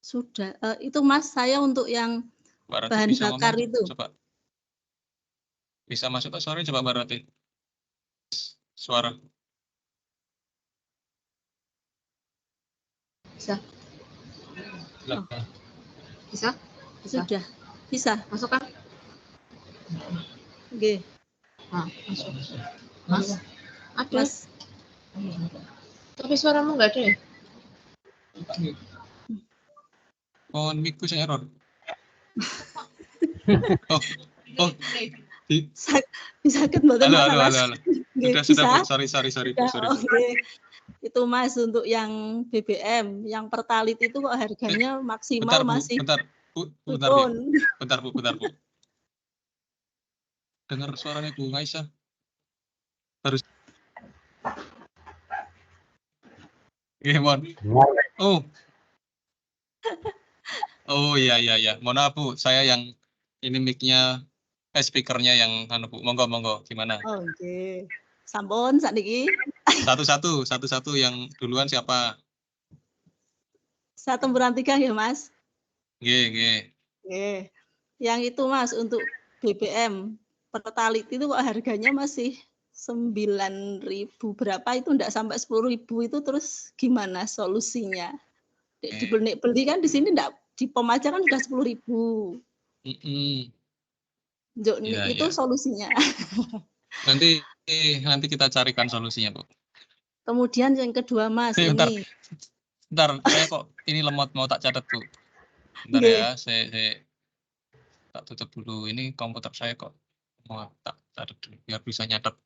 Sudah. Itu Mas, saya untuk yang bahan bakar ngomong, itu. Coba. Bisa masuk ke suaranya, coba Mbak Rati. Suara. Bisa. Oh. Bisa? Sudah. Bisa. Masuk kan? Nggih. Nah, masuk. Mas, ada. Mas. Tapi suaramu nggak ada ya? Oh, mic-ku sing error. Oh, oh. Bisa sakit mboten Halo, Mas halo, Anas? halo, halo. Nggih, Sudah, Bu. bisa? Sorry, Bu. Sudah, Sorry, Bu. oke. Itu Mas untuk yang BBM, yang Pertalite itu kok harganya maksimal Bentar, Bu. masih Bentar, Bu. Bentar, Bu. Dengar suaranya Bu Aisyah. Harus. Gimana? Oh. Oh, iya. Mohon maaf, Bu. Saya yang ini mic-nya, speaker-nya yang Bu. Monggo. Gimana? Oh, oke. Sampun sakniki. Satu-satu yang duluan siapa? Saya temburan 3 ya, Mas. Nggih. Oke. Yang itu Mas untuk BBM Pertalite itu kok harganya masih 9.000 berapa itu enggak sampai 10.000 itu terus gimana solusinya? Beli kan di sini enggak di pom aja kan udah 10.000. Itu solusinya. Nanti kita carikan solusinya, Bu. Kemudian yang kedua Mas ini. Bentar, saya kok ini lemot mau tak catat, Bu. Bentar ya, saya tak tutup dulu. Ini komputer saya kok mau tak catat dulu biar bisa nyatet.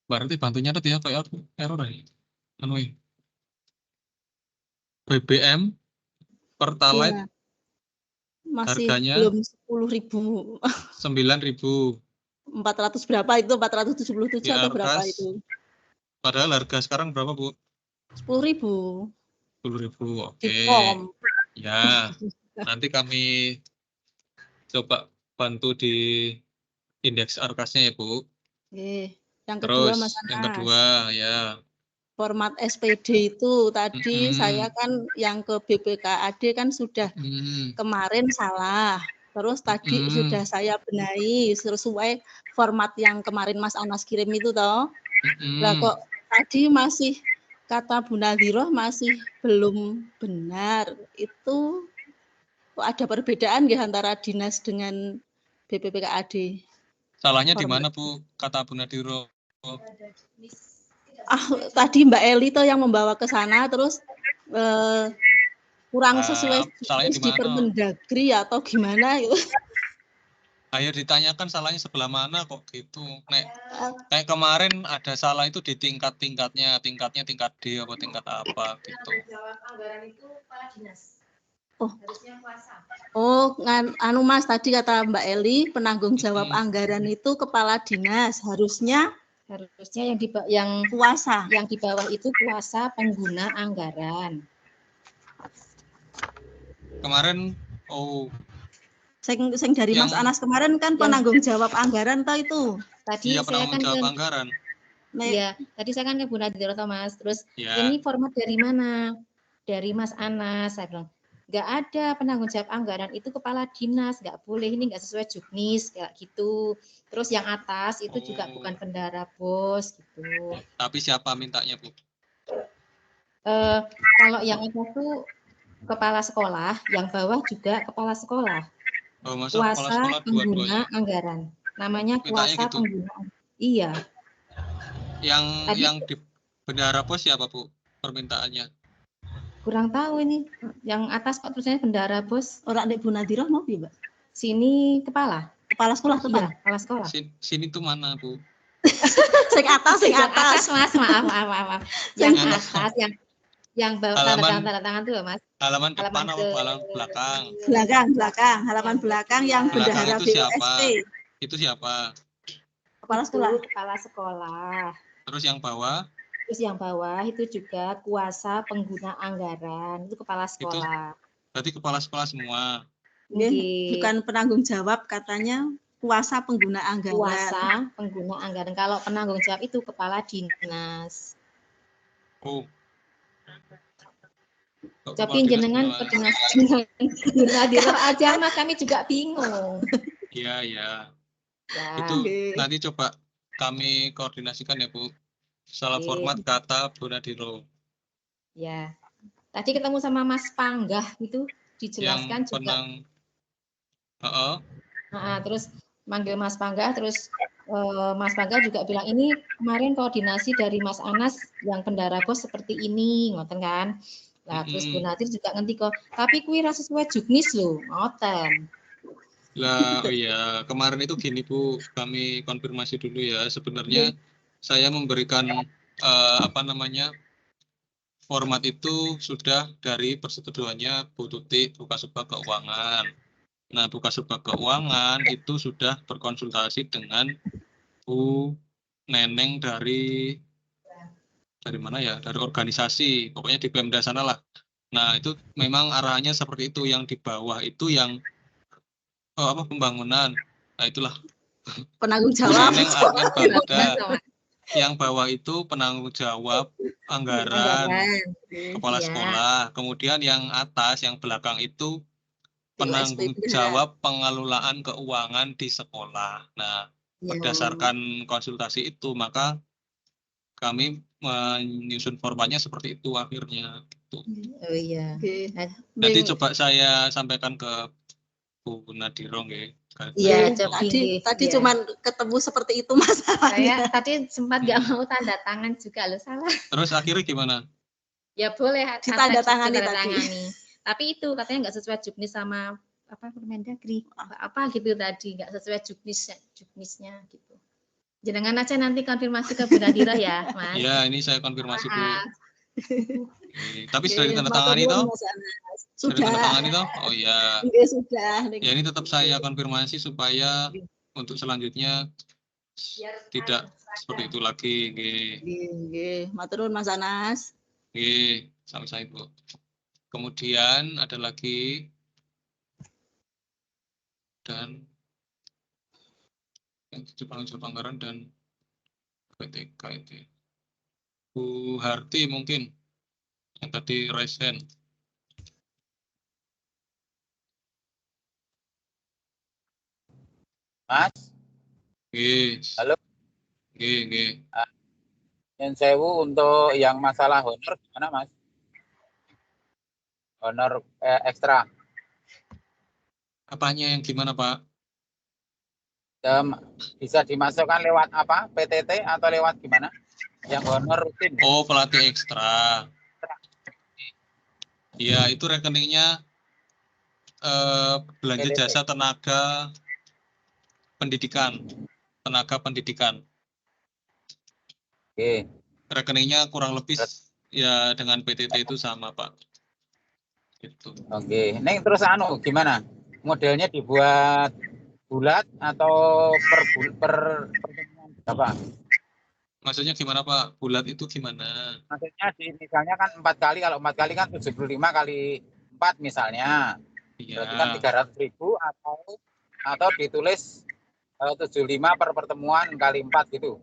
Berarti bantu nyatet ya, kayak aku error ya. BBM Pertalite masih harganya belum 10.000. 9.000. 400 berapa itu? 477 atau berapa itu? Padahal harga sekarang berapa, Bu? 10.000. 10.000. Oke. Di pom. Ya. Nanti kami coba bantu di indeks Arkasnya ya, Bu. Oke. Yang kedua Mas Anas. Yang kedua ya. Format SPD itu tadi saya kan yang ke BPKAD kan sudah kemarin salah. Terus tadi sudah saya benahi sesuai format yang kemarin Mas Anas kirim itu toh. Lah kok tadi masih kata Bu Nadhiroh masih belum benar. Itu kok ada perbedaan nggih antara dinas dengan BPKAD? Salahnya di mana, Bu? Kata Bu Nadhiroh. Tadi Mbak Eli tuh yang membawa ke sana terus kurang sesuai di Permendagri atau gimana gitu. Ayo ditanyakan salahnya sebelah mana kok gitu. Kayak kemarin ada salah itu di tingkatnya tingkat D apa tingkat apa gitu. Anggaran itu kepala dinas. Anu Mas tadi kata Mbak Eli penanggung jawab anggaran itu kepala dinas harusnya yang kuasa. Yang di bawah itu kuasa pengguna anggaran. Kemarin sing dari Mas Anas kemarin kan penanggung jawab anggaran toh itu. Tadi saya kan anggaran. Iya, tadi saya kan ke Bu Nadhiroh Mas. Terus ini format dari mana? Dari Mas Anas. Saya bilang nggak ada penanggung jawab anggaran itu kepala dinas, nggak boleh, ini nggak sesuai juknis kayak gitu. Terus yang atas itu juga bukan bendahara bos gitu. Tapi siapa mintanya, Bu? Kalau yang atas tuh kepala sekolah, yang bawah juga kepala sekolah. Kuasa pengguna anggaran. Namanya kuasa pengguna. Iya. Yang di bendahara pos siapa, Bu? Permintaannya? Kurang tahu ini. Yang atas Pak tulisannya bendahara bos. Orang di Bu Nadhiroh mau Mbak? Sini kepala sekolah tuh, iya, kepala sekolah. Sini tuh mana, Bu? Sing atas. Mas, maaf. Yang atas yang bawah tanda tangan tuh, Mas. Halaman depan atau halaman belakang? Belakang. Halaman belakang yang bendahara BUSP. Itu siapa? Kepala sekolah. Terus yang bawah? Terus yang bawah itu juga kuasa pengguna anggaran, itu kepala sekolah. Berarti kepala sekolah semua. Bukan penanggung jawab katanya kuasa pengguna anggaran. Kuasa pengguna anggaran. Kalau penanggung jawab itu kepala dinas. Tapi jenengan koordinasi dengan Nadhiroh aja, Mas, kami juga bingung. Iya. Itu nanti coba kami koordinasikan ya, Bu. Salah format kata Bu Nadhiroh. Ya. Tadi ketemu sama Mas Panggah itu dijelaskan Terus manggil Mas Pangga, terus Mas Pangga juga bilang ini kemarin koordinasi dari Mas Anas yang bendara kos seperti ini, ngoten kan. Lah terus Bu Nadir juga ngerti kok, tapi kuwi ra sesuai juknis lho, ngoten. Lah, oh iya, kemarin itu gini Bu, kami konfirmasi dulu ya. Sebenarnya saya memberikan format itu sudah dari persetujuannya Bu Tuti Buka Subbah Keuangan. Nah, Buka Subbah Keuangan itu sudah berkonsultasi dengan Bu Neneng dari mana ya? Dari organisasi, pokoknya di Pemda sana lah. Nah, itu memang arahannya seperti itu, yang di bawah itu yang pembangunan. Nah, itulah penanggung jawab. Bu Neneng admin Bapeda. Yang bawah itu penanggung jawab anggaran. Kepala sekolah. Kemudian yang atas, yang belakang itu penanggung jawab pengelolaan keuangan di sekolah. Nah, berdasarkan konsultasi itu, maka kami menyusun formatnya seperti itu akhirnya. Oh iya. Nanti coba saya sampaikan ke Bu Nadiro nggih. Iya, tadi cuman ketemu seperti itu masalahnya. Saya tadi sempat nggak mau tanda tangan juga loh, salah. Terus akhirnya gimana? Ya boleh ditanda tangani tadi. Tapi itu katanya nggak sesuai juknis sama Permendagri apa gitu tadi, nggak sesuai juknisnya gitu. Jenengan aja nanti konfirmasi ke Bu Nadira ya, Mas. Iya, ini saya konfirmasi dulu. Tapi sudah ditandatangani toh? Sudah ditandatangani toh? Oh iya. Sudah. Ya, ini tetap saya konfirmasi supaya untuk selanjutnya tidak seperti itu lagi. Nggih, matur nuwun Mas Anas. Nggih, sama-sama Ibu. Kemudian ada lagi dan yang Jepang anggaran dan PTK itu. Bu Harti mungkin yang tadi raise hand. Mas. Yes. Halo. Nggih. Yang sewu untuk yang masalah honor gimana Mas? Honor ekstra. Apanya yang gimana Pak? Bisa dimasukkan lewat apa? PTT atau lewat gimana? Yang honor rutin. Oh, pelatih ekstra. Ya, itu rekeningnya belanja PTT. Jasa tenaga pendidikan. Oke. Rekeningnya kurang lebih ya dengan PTT itu sama Pak. Gitu. Oke. Neng terus gimana? Modelnya dibuat bulat atau per apa? Maksudnya gimana Pak? Bulat itu gimana? Maksudnya misalnya kan 4 kali, kalau 4 kali kan 75 kali 4 misalnya. Iya. Berarti kan 300.000 atau ditulis 75 per pertemuan kali 4 gitu.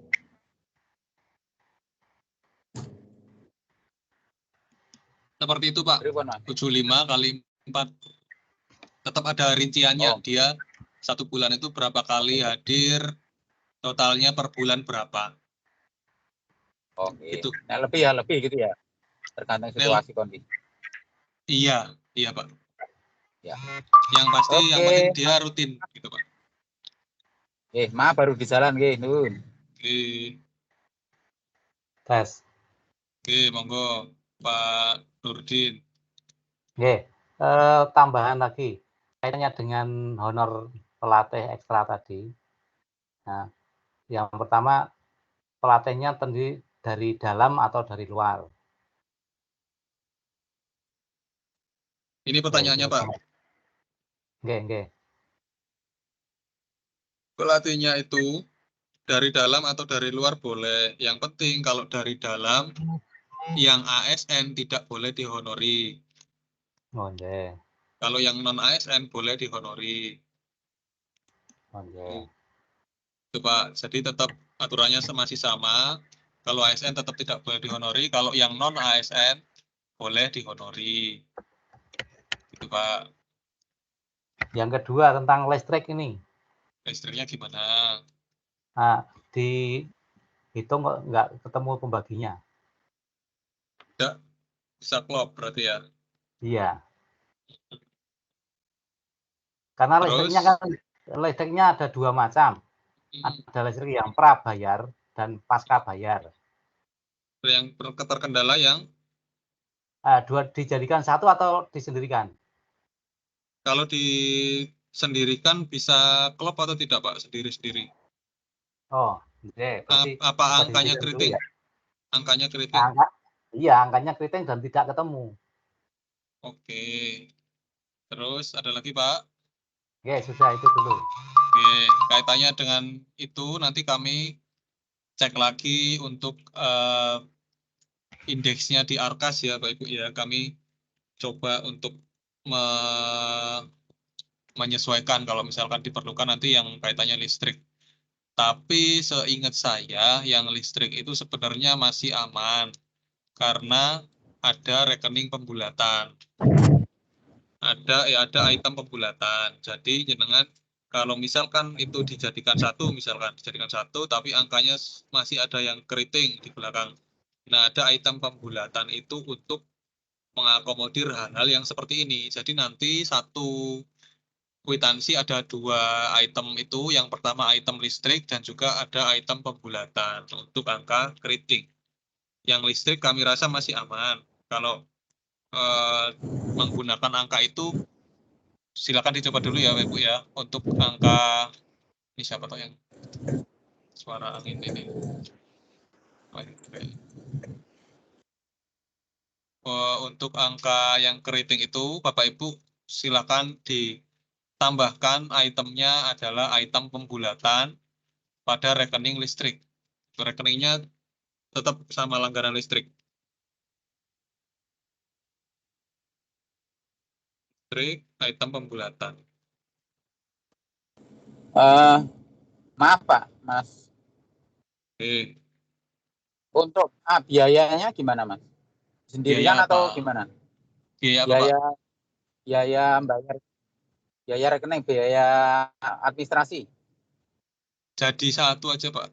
Seperti itu Pak. 75 kali 4. Tetap ada rinciannya. Oh. Dia 1 bulan itu berapa kali hadir, totalnya per bulan berapa. Oke. Gitu. Nah, lebih gitu ya. Tergantung situasi kondisi. Iya Pak. Ya. Yang pasti yang penting dia rutin gitu Pak. Maaf baru di jalan nun. Tes. Monggo Pak Nurdin. Tambahan lagi kaitannya dengan honor pelatih ekstra tadi. Nah, yang pertama pelatihnya terdiri dari dalam atau dari luar. Ini pertanyaannya Pak. Nggih. Pelatihnya itu dari dalam atau dari luar boleh. Yang penting kalau dari dalam, yang ASN tidak boleh dihonori. Oke. Kalau yang non ASN boleh dihonori. Oke. Itu Pak. Jadi tetap aturannya masih sama. Kalau ASN tetap tidak boleh dihonori. Kalau yang non ASN boleh dihonori. Itu Pak. Yang kedua tentang listrik ini. Listriknya gimana? Nah, dihitung kok nggak ketemu pembaginya. Tidak bisa klop berarti ya? Iya. Karena Terus? listriknya ada 2 macam. Ada listrik yang prabayar dan pasca bayar. Yang terkendala yang? Dua dijadikan satu atau disendirikan? Kalau disendirikan bisa klop atau tidak, Pak? Sendiri-sendiri. Oh, oke. Berarti Apa angkanya keriting? ya? Angkanya keriting? Iya, angkanya keriting dan tidak ketemu. Oke. Terus ada lagi, Pak? Oke, sudah itu dulu. Oke, kaitannya dengan itu nanti kami cek lagi untuk indeksnya di Arkas ya, Pak Ibu ya. Kami coba untuk menyesuaikan kalau misalkan diperlukan nanti yang kaitannya listrik. Tapi seingat saya yang listrik itu sebenarnya masih aman karena ada rekening pembulatan. Ada item pembulatan. Jadi jenengan kalau misalkan itu dijadikan satu, tapi angkanya masih ada yang keriting di belakang. Nah, ada item pembulatan itu untuk mengakomodir hal-hal yang seperti ini. Jadi nanti satu kwitansi ada 2 item itu. Yang pertama item listrik dan juga ada item pembulatan untuk angka keriting. Yang listrik kami rasa masih aman. Kalau menggunakan angka itu silakan dicoba dulu ya Ibu ya untuk angka ini siapa tahu yang suara angin ini. Untuk angka yang keriting itu Bapak Ibu silakan ditambahkan itemnya adalah item pembulatan pada rekening listrik. Rekeningnya tetap sama langganan listrik. Item pembulatan. Maaf Pak, Mas. Oke. Untuk biayanya gimana Mas? Sendirian atau gimana? Biaya apa, Pak? Biaya bayar, biaya rekening, biaya administrasi. Jadi satu aja Pak.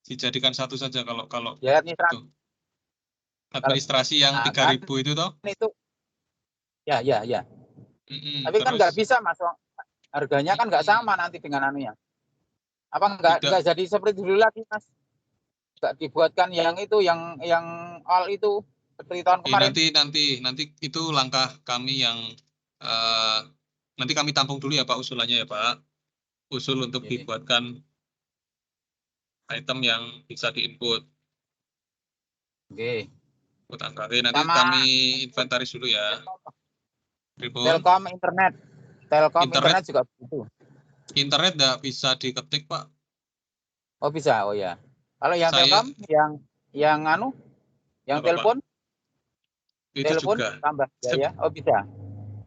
Dijadikan satu saja kalau biaya administrasi. Itu. Administrasi yang 3.000 itu toh? Itu ya. Tapi terus, kan nggak bisa Mas, harganya kan nggak sama nanti dengan anunya. Apa nggak jadi seperti dulu lagi Mas? Nggak dibuatkan yang itu, yang all itu seperti tahun kemarin. Nanti itu langkah kami yang nanti kami tampung dulu ya Pak usulannya ya Pak. Usul untuk dibuatkan item yang bisa diinput. Oke. Oke, nanti kami inventaris dulu ya. Telkom internet juga begitu. Internet nggak bisa diketik Pak. Oh bisa, oh ya. Kalau yang Telkom, yang telepon, itu telepon juga tambah biaya, oh bisa.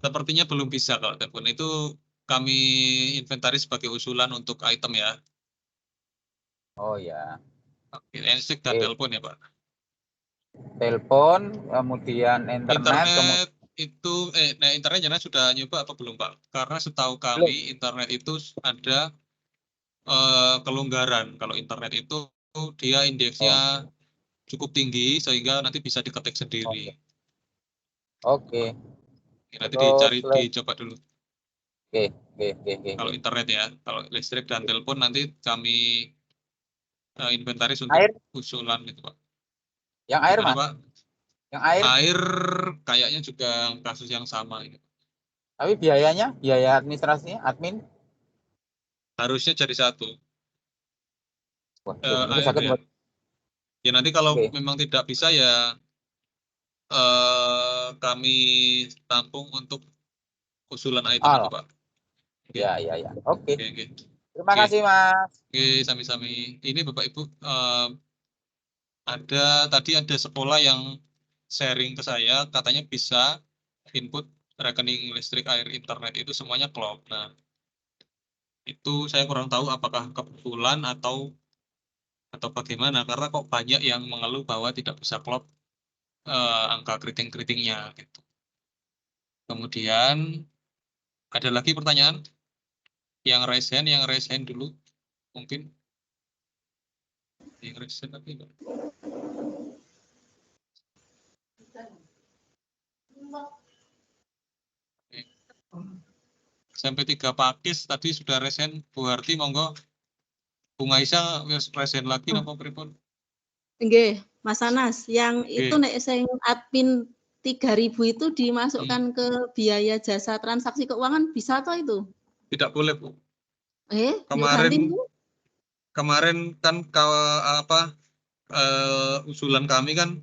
Sepertinya belum bisa kalau telepon itu kami inventaris sebagai usulan untuk item ya. Oh ya. Oke, listrik dan telepon ya Pak. Telepon, kemudian internet itu internet jangan sudah nyoba apa belum Pak? Karena setahu kami internet itu ada kelonggaran. Kalau internet itu dia indeksnya cukup tinggi sehingga nanti bisa diketik sendiri. Oke. Nanti dicoba dulu. Oke. Kalau internet ya, kalau listrik dan telepon nanti kami inventaris untuk usulan itu Pak. Yang air Mas? Pak? Yang air? Air kayaknya juga kasus yang sama. Tapi biaya administrasinya, admin? Harusnya jadi satu. Air, ya nanti kalau memang tidak bisa ya kami tampung untuk usulan item itu Pak. Ya. Oke. Terima kasih Mas. Oke, sami-sami. Ini Bapak Ibu tadi ada sekolah yang sharing ke saya, katanya bisa input rekening listrik, air, internet itu semuanya klop. Nah, itu saya kurang tahu apakah kebetulan atau bagaimana, karena kok banyak yang mengeluh bahwa tidak bisa klop angka keriting-keritingnya. Gitu. Kemudian ada lagi pertanyaan? Yang raise hand dulu, mungkin. Yang raise hand tapi SMP 3 Pakis tadi sudah resen. Bu Harti monggo. Bung Aisyah wis resen lagi napa pripun? Nggih, Mas Anas, yang Nggih. itu nek sing admin 3.000 itu dimasukkan ke biaya jasa transaksi keuangan bisa toh itu? Tidak boleh, Bu. Kemarin Kemarin kan usulan kami kan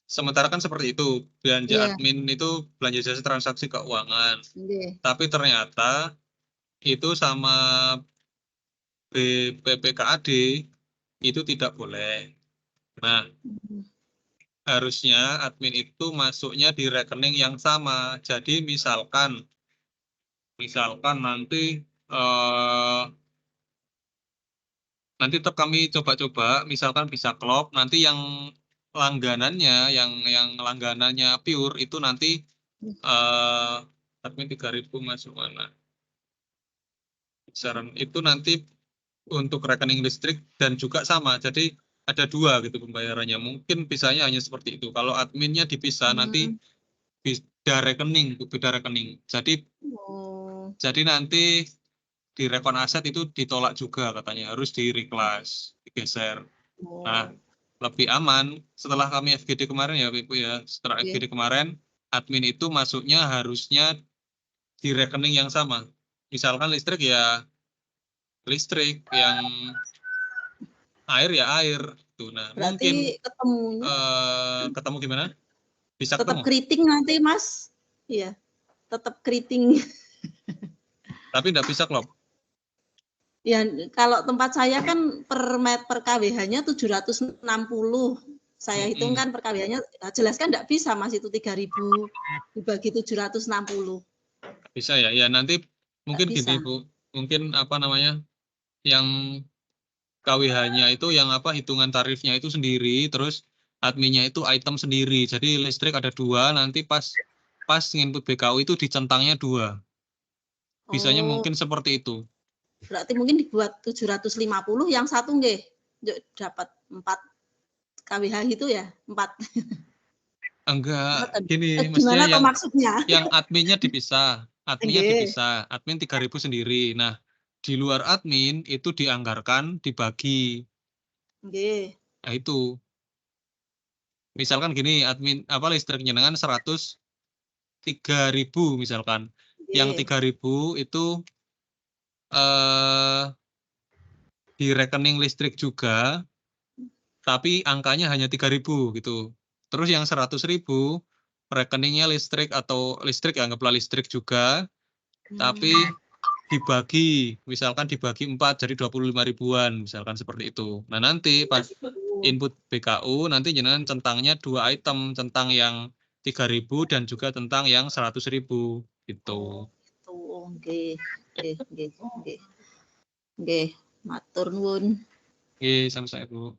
sementara kan seperti itu, belanja Iya. admin itu belanja jasa transaksi keuangan. Nggih. Tapi ternyata itu sama BPKAD itu tidak boleh. Nah, harusnya admin itu masuknya di rekening yang sama. Jadi misalkan nanti tetap kami coba-coba, misalkan bisa klop, nanti yang langganannya, yang langganannya pure itu nanti admin 3.000 masuk mana? Besaran itu nanti untuk rekening listrik dan juga sama, jadi ada dua gitu pembayarannya. Mungkin pisahnya hanya seperti itu. Kalau adminnya dipisah nanti beda rekening. Jadi nanti di rekon aset itu ditolak juga katanya, harus di reclass, digeser. Nah, lebih aman setelah kami FGD kemarin ya Ibu ya, setelah FGD kemarin admin itu masuknya harusnya di rekening yang sama. Misalkan listrik ya listrik, yang air ya air. Tuh, nah, berarti mungkin ketemu gimana? Bisa tetap ketemu? keriting nanti Mas. Iya. Tetap keriting. Tapi enggak bisa klop. Ya, kalau tempat saya kan per KWH-nya 760. Saya hitung kan per KWH-nya, jelas kan enggak bisa Mas, itu 3.000 dibagi 760. Bisa ya? Ya nanti mungkin gini Bu, mungkin yang KWH-nya itu yang hitungan tarifnya itu sendiri, terus adminnya itu item sendiri. Jadi listrik ada 2, nanti pas nginput BKU itu dicentangnya 2. Bisanya mungkin seperti itu. Berarti mungkin dibuat 750, yang satu nggih dapat 4 KWH itu ya, 4. Enggak, gini Gimana maksudnya maksudnya? yang adminnya dipisah. Admin 3.000 sendiri. Nah, di luar admin itu dianggarkan dibagi. Nggih. Nah, itu. Misalkan gini, admin listrik jenengan 103.000 misalkan. Yang 3.000 itu di rekening listrik juga, tapi angkanya hanya 3.000 gitu. Terus yang 100.000 rekeningnya listrik anggaplah listrik juga, tapi misalkan dibagi 4 jadi 25 ribuan misalkan seperti itu. Nah nanti pas input BKU nanti jenengan centangnya 2 item, centang yang 3.000 dan juga centang yang 100.000 gitu. Nggih. Nggih, matur nuwun. Nggih, sama-sama Bu.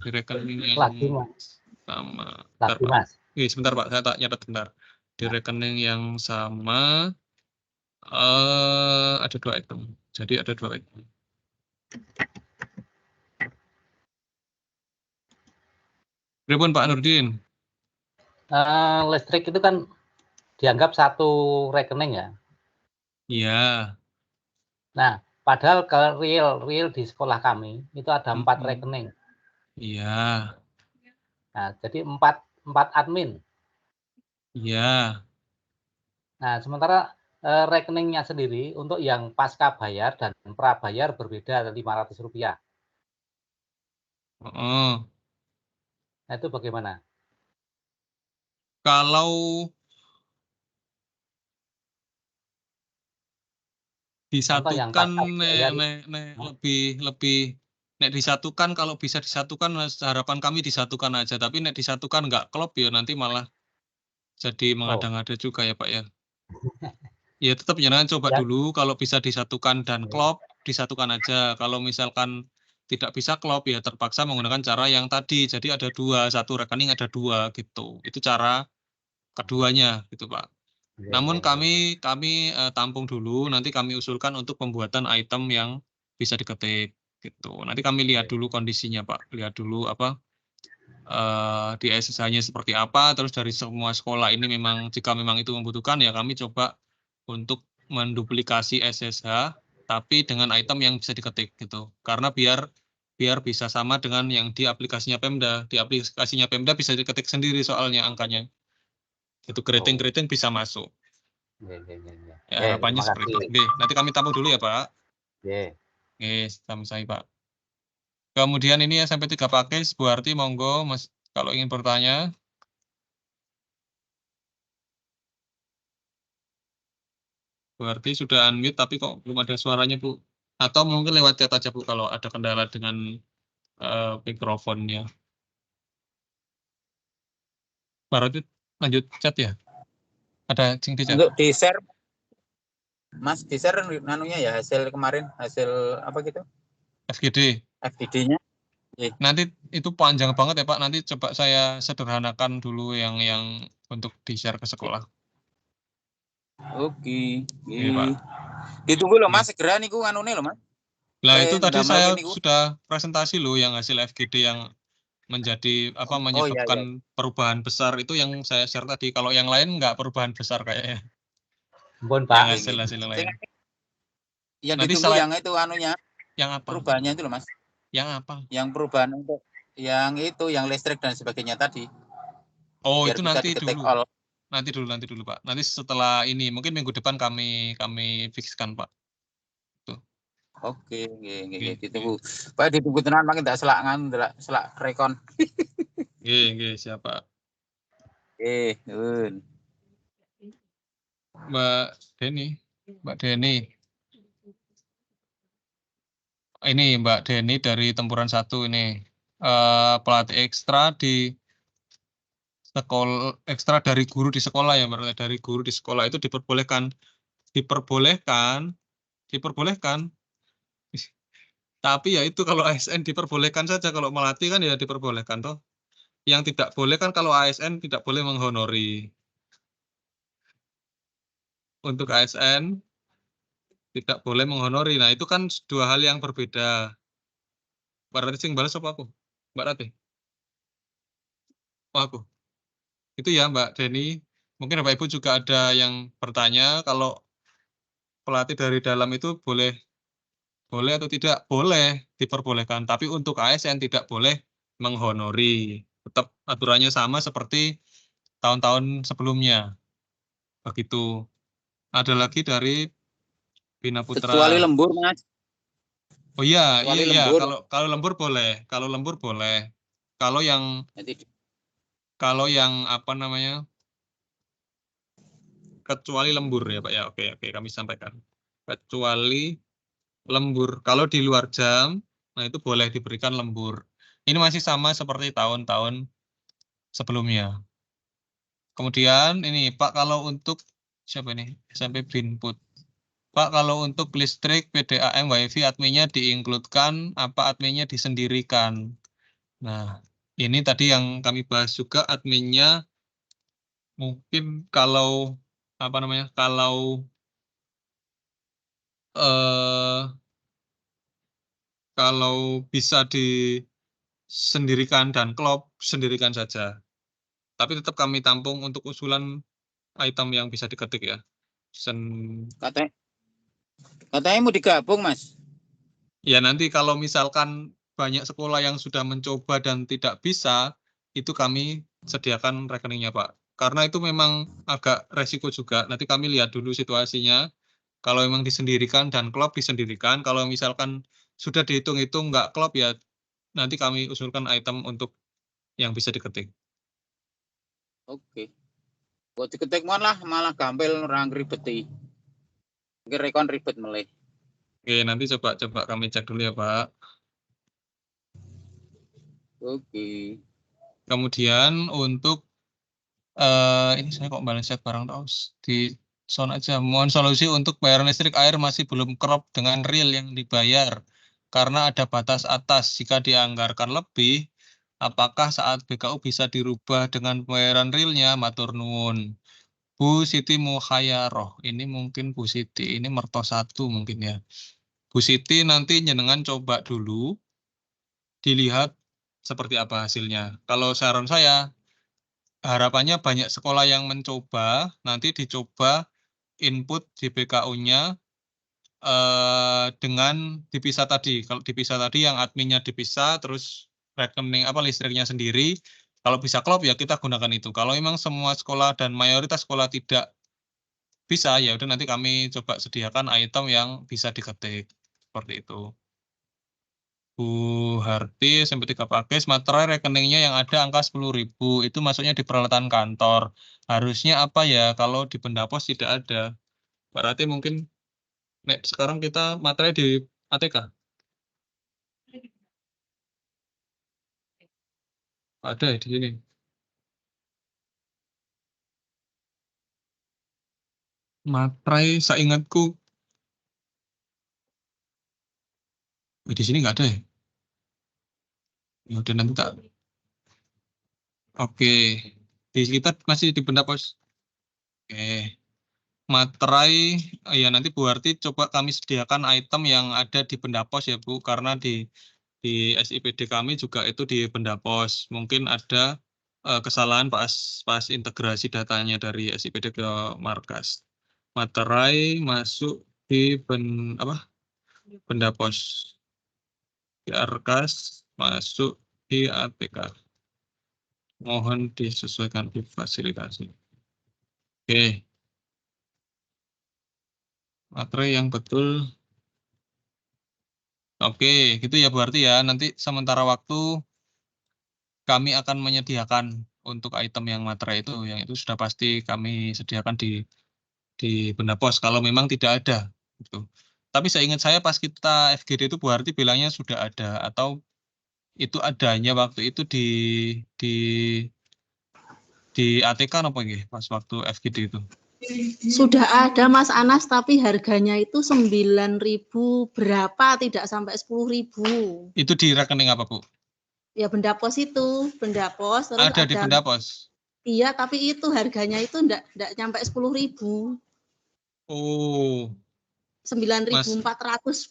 Di rekening yang lagi Mas. sama. Lagi Mas. Sebentar Pak, saya tak nyatet bentar. Di rekening yang sama ada 2 item. Jadi ada 2 item. Pripun Pak Nurdin? Listrik itu kan dianggap satu rekening ya. Iya. Nah, padahal ke real di sekolah kami itu ada 4 rekening. Iya. Nah, jadi 4 admin. Iya. Nah, sementara rekeningnya sendiri untuk yang pasca bayar dan prabayar berbeda Rp500. Nah, itu bagaimana? Kalau disatukan lebih disatukan, kalau bisa disatukan harapan kami disatukan aja, tapi nek disatukan nggak klop ya nanti malah jadi mengada-ngada juga ya Pak ya. Ya tetap jangan coba dulu, kalau bisa disatukan dan klop disatukan aja. Kalau misalkan tidak bisa klop ya terpaksa menggunakan cara yang tadi. Jadi ada 2, satu rekening ada 2 gitu. Itu cara keduanya gitu Pak. Namun kami tampung dulu, nanti kami usulkan untuk pembuatan item yang bisa diketik gitu. Nanti kami lihat dulu kondisinya Pak, lihat dulu di SSH-nya seperti apa, terus dari semua sekolah ini jika memang itu membutuhkan ya kami coba untuk menduplikasi SSH tapi dengan item yang bisa diketik gitu. Karena biar bisa sama dengan yang di aplikasinya Pemda. Di aplikasinya Pemda bisa diketik sendiri soalnya angkanya. Itu keriting-keriting bisa masuk. Ya, harapannya seperti itu. Oke, nanti kami tampung dulu ya, Pak. Oke, sama-sama, Pak. Kemudian ini ya sampai 3 pakai, Bu Arti, monggo Mas kalau ingin bertanya. Bu Arti sudah unmute tapi kok belum ada suaranya, Bu. Atau mungkin lewat chat aja, Bu, kalau ada kendala dengan mikrofonnya. Bu Arti lanjut chat ya? Ada cing di chat? Untuk di-share, Mas, di-share nanunya ya, hasil kemarin, hasil apa gitu? FGD-nya. Nanti itu panjang banget ya Pak, nanti coba saya sederhanakan dulu yang untuk di-share ke sekolah. Oke. Oke, Pak. Ditunggu loh Mas, segera nih anune loh Mas. Lah itu tadi saya sudah presentasi loh yang hasil FGD yang menjadi apa menyebabkan perubahan besar itu yang saya share tadi. Kalau yang lain nggak perubahan besar kayaknya. Bon, Pak. Yang hasil lain. Yang nanti ditunggu yang itu anunya. Yang apa? Perubahannya itu loh Mas. Yang apa? Yang perubahan untuk yang itu, yang listrik dan sebagainya tadi. Oh, biar itu nanti dulu. Nanti dulu Pak. Nanti setelah ini mungkin minggu depan kami fikskan Pak. Tuh. Oke, ditunggu. Pak ditunggu tenan makin tak selak rekon. Nggih, siapa? Nun. Mbak Deni. Ini Mbak Deni dari Tempuran 1 ini. Pelatih ekstra di sekolah, ekstra dari guru di sekolah ya, berarti dari guru di sekolah itu diperbolehkan. Tapi ya itu kalau ASN diperbolehkan saja, kalau melatih kan ya diperbolehkan toh. Yang tidak boleh kan kalau ASN tidak boleh menghonori. Untuk ASN tidak boleh menghonori. Nah, itu kan dua hal yang berbeda. Mbak Rati sing balas apa aku? Mbak Rati? Oh, aku. Itu ya Mbak Deni. Mungkin Bapak Ibu juga ada yang bertanya kalau pelatih dari dalam itu boleh atau tidak? Boleh, diperbolehkan. Tapi untuk ASN tidak boleh menghonori. Tetap aturannya sama seperti tahun-tahun sebelumnya. Begitu. Ada lagi dari Bina Putra. Kecuali lembur, Mas. Oh iya, kalau lembur boleh. Kalau lembur boleh. Kalau yang apa namanya? Kecuali lembur ya Pak ya. Oke, kami sampaikan. Kecuali lembur. Kalau di luar jam, nah itu boleh diberikan lembur. Ini masih sama seperti tahun-tahun sebelumnya. Kemudian ini Pak, kalau untuk siapa ini? SMP Binput. Pak, kalau untuk listrik, PDAM, WiFi, adminnya diinkludkan, apa adminnya disendirikan? Nah, ini tadi yang kami bahas juga, adminnya mungkin kalau apa namanya? Kalau bisa disendirikan dan klop, sendirikan saja. Tapi tetap kami tampung untuk usulan item yang bisa diketik ya. Katanya mau digabung, Mas. Ya nanti kalau misalkan banyak sekolah yang sudah mencoba dan tidak bisa, itu kami sediakan rekeningnya Pak. Karena itu memang agak resiko juga. Nanti kami lihat dulu situasinya. Kalau memang disendirikan dan klop disendirikan. Kalau misalkan sudah dihitung-hitung nggak klop ya nanti kami usulkan item untuk yang bisa diketik. Oke. Kok diketik lah malah gampil orang ribeti. Rekon ribet meleh. Oke, nanti coba kami cek dulu ya, Pak. Oke. Kemudian untuk ini saya kok balik chat barang terus di sound aja. Mohon solusi untuk bayaran listrik air masih belum crop dengan real yang dibayar karena ada batas atas. Jika dianggarkan lebih, apakah saat BKU bisa dirubah dengan pembayaran realnya? Matur nuwun. Bu Siti Mukhayaroh, ini mungkin Bu Siti, ini Mertosatu mungkin ya. Bu Siti nanti jenengan coba dulu, dilihat seperti apa hasilnya. Kalau saran saya, harapannya banyak sekolah yang mencoba, nanti dicoba input DPKU-nya dengan dipisah tadi. Kalau dipisah tadi yang adminnya dipisah, terus rekening listriknya sendiri. Kalau bisa klop ya kita gunakan itu. Kalau memang semua sekolah dan mayoritas sekolah tidak bisa, ya udah nanti kami coba sediakan item yang bisa diketik seperti itu. Bu Harti SMP 3 Pakis, materai rekeningnya yang ada angka 10.000 itu masuknya di peralatan kantor. Harusnya apa ya kalau di Pendapos tidak ada? Berarti mungkin sekarang kita materai di ATK. Ada di sini. Materai seingatku. Di sini nggak ada ya? Ya udah nanti tak. Oke. Di kita masih di Pendapos. Oke. Materai, ya nanti Bu Harti coba kami sediakan item yang ada di Pendapos ya Bu, karena di SIPD kami juga itu di Pendapos. Mungkin ada kesalahan pas integrasi datanya dari SIPD ke markas. Materai masuk di Pendapos. Di Arkas masuk di ATK. Mohon disesuaikan di fasilitasi. Oke. Materai yang betul. Oke, gitu ya Bu Harti ya. Nanti sementara waktu kami akan menyediakan untuk item yang materai itu, yang itu sudah pasti kami sediakan di Pendapos kalau memang tidak ada. Gitu. Tapi seingat saya pas kita FGD itu Bu Harti bilangnya sudah ada, atau itu adanya waktu itu di ATK apa nggih pas waktu FGD itu? Sudah ada Mas Anas, tapi harganya itu 9.000 berapa, tidak sampai 10.000. Itu di rekening apa Bu? Ya Pendapos itu, Pendapos. Terus ada di Pendapos? Iya, tapi itu harganya itu enggak nyampe 10.000. Oh. 9.400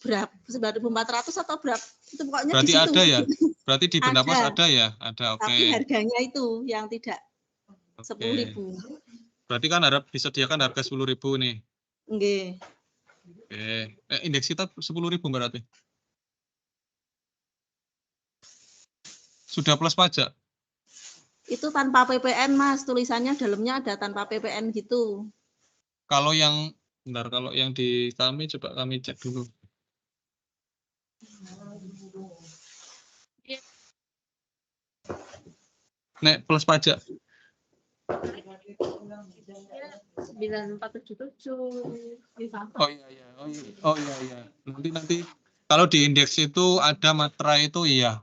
berapa? 9.400 atau berapa? Itu pokoknya berarti di situ. ada ya? Berarti di Pendapos ada ya? Ada, oke. Tapi harganya itu yang tidak 10.000. Berarti kan disediakan harga 10.000 nih. Nggih. Oke. Indeks kita 10.000 berarti. Sudah plus pajak? Itu tanpa PPN, Mas. Tulisannya dalamnya ada tanpa PPN gitu. Kalau yang kalau yang di kami coba kami cek dulu. Nek plus pajak. 9477. Oh iya. Nanti kalau di indeks itu ada materai itu iya.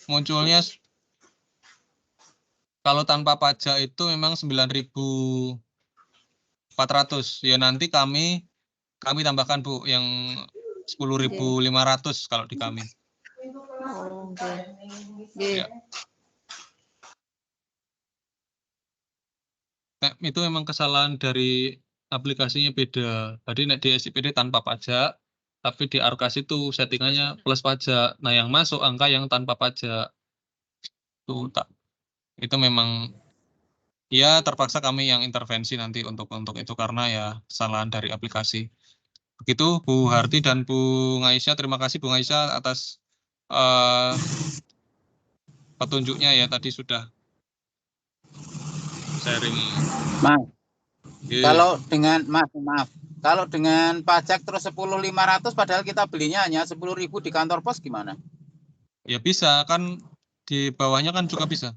Munculnya kalau tanpa pajak itu memang 9.400. Ya nanti kami tambahkan Bu yang 10.500 kalau di kami. Oh, oke. Ya. Nah, itu memang kesalahan dari aplikasinya beda. Tadi di SIPD tanpa pajak, tapi di Arkas itu settingannya plus pajak. Nah, yang masuk angka yang tanpa pajak. Itu memang ya terpaksa kami yang intervensi nanti untuk itu karena ya kesalahan dari aplikasi. Begitu Bu Harti dan Bu Ngaisyah. Terima kasih Bu Ngaisyah atas petunjuknya ya, tadi sudah sharing. Mas, kalau dengan maaf, kalau dengan pajak terus 10.500 padahal kita belinya hanya 10.000 di kantor pos gimana? Ya bisa, kan di bawahnya kan juga bisa.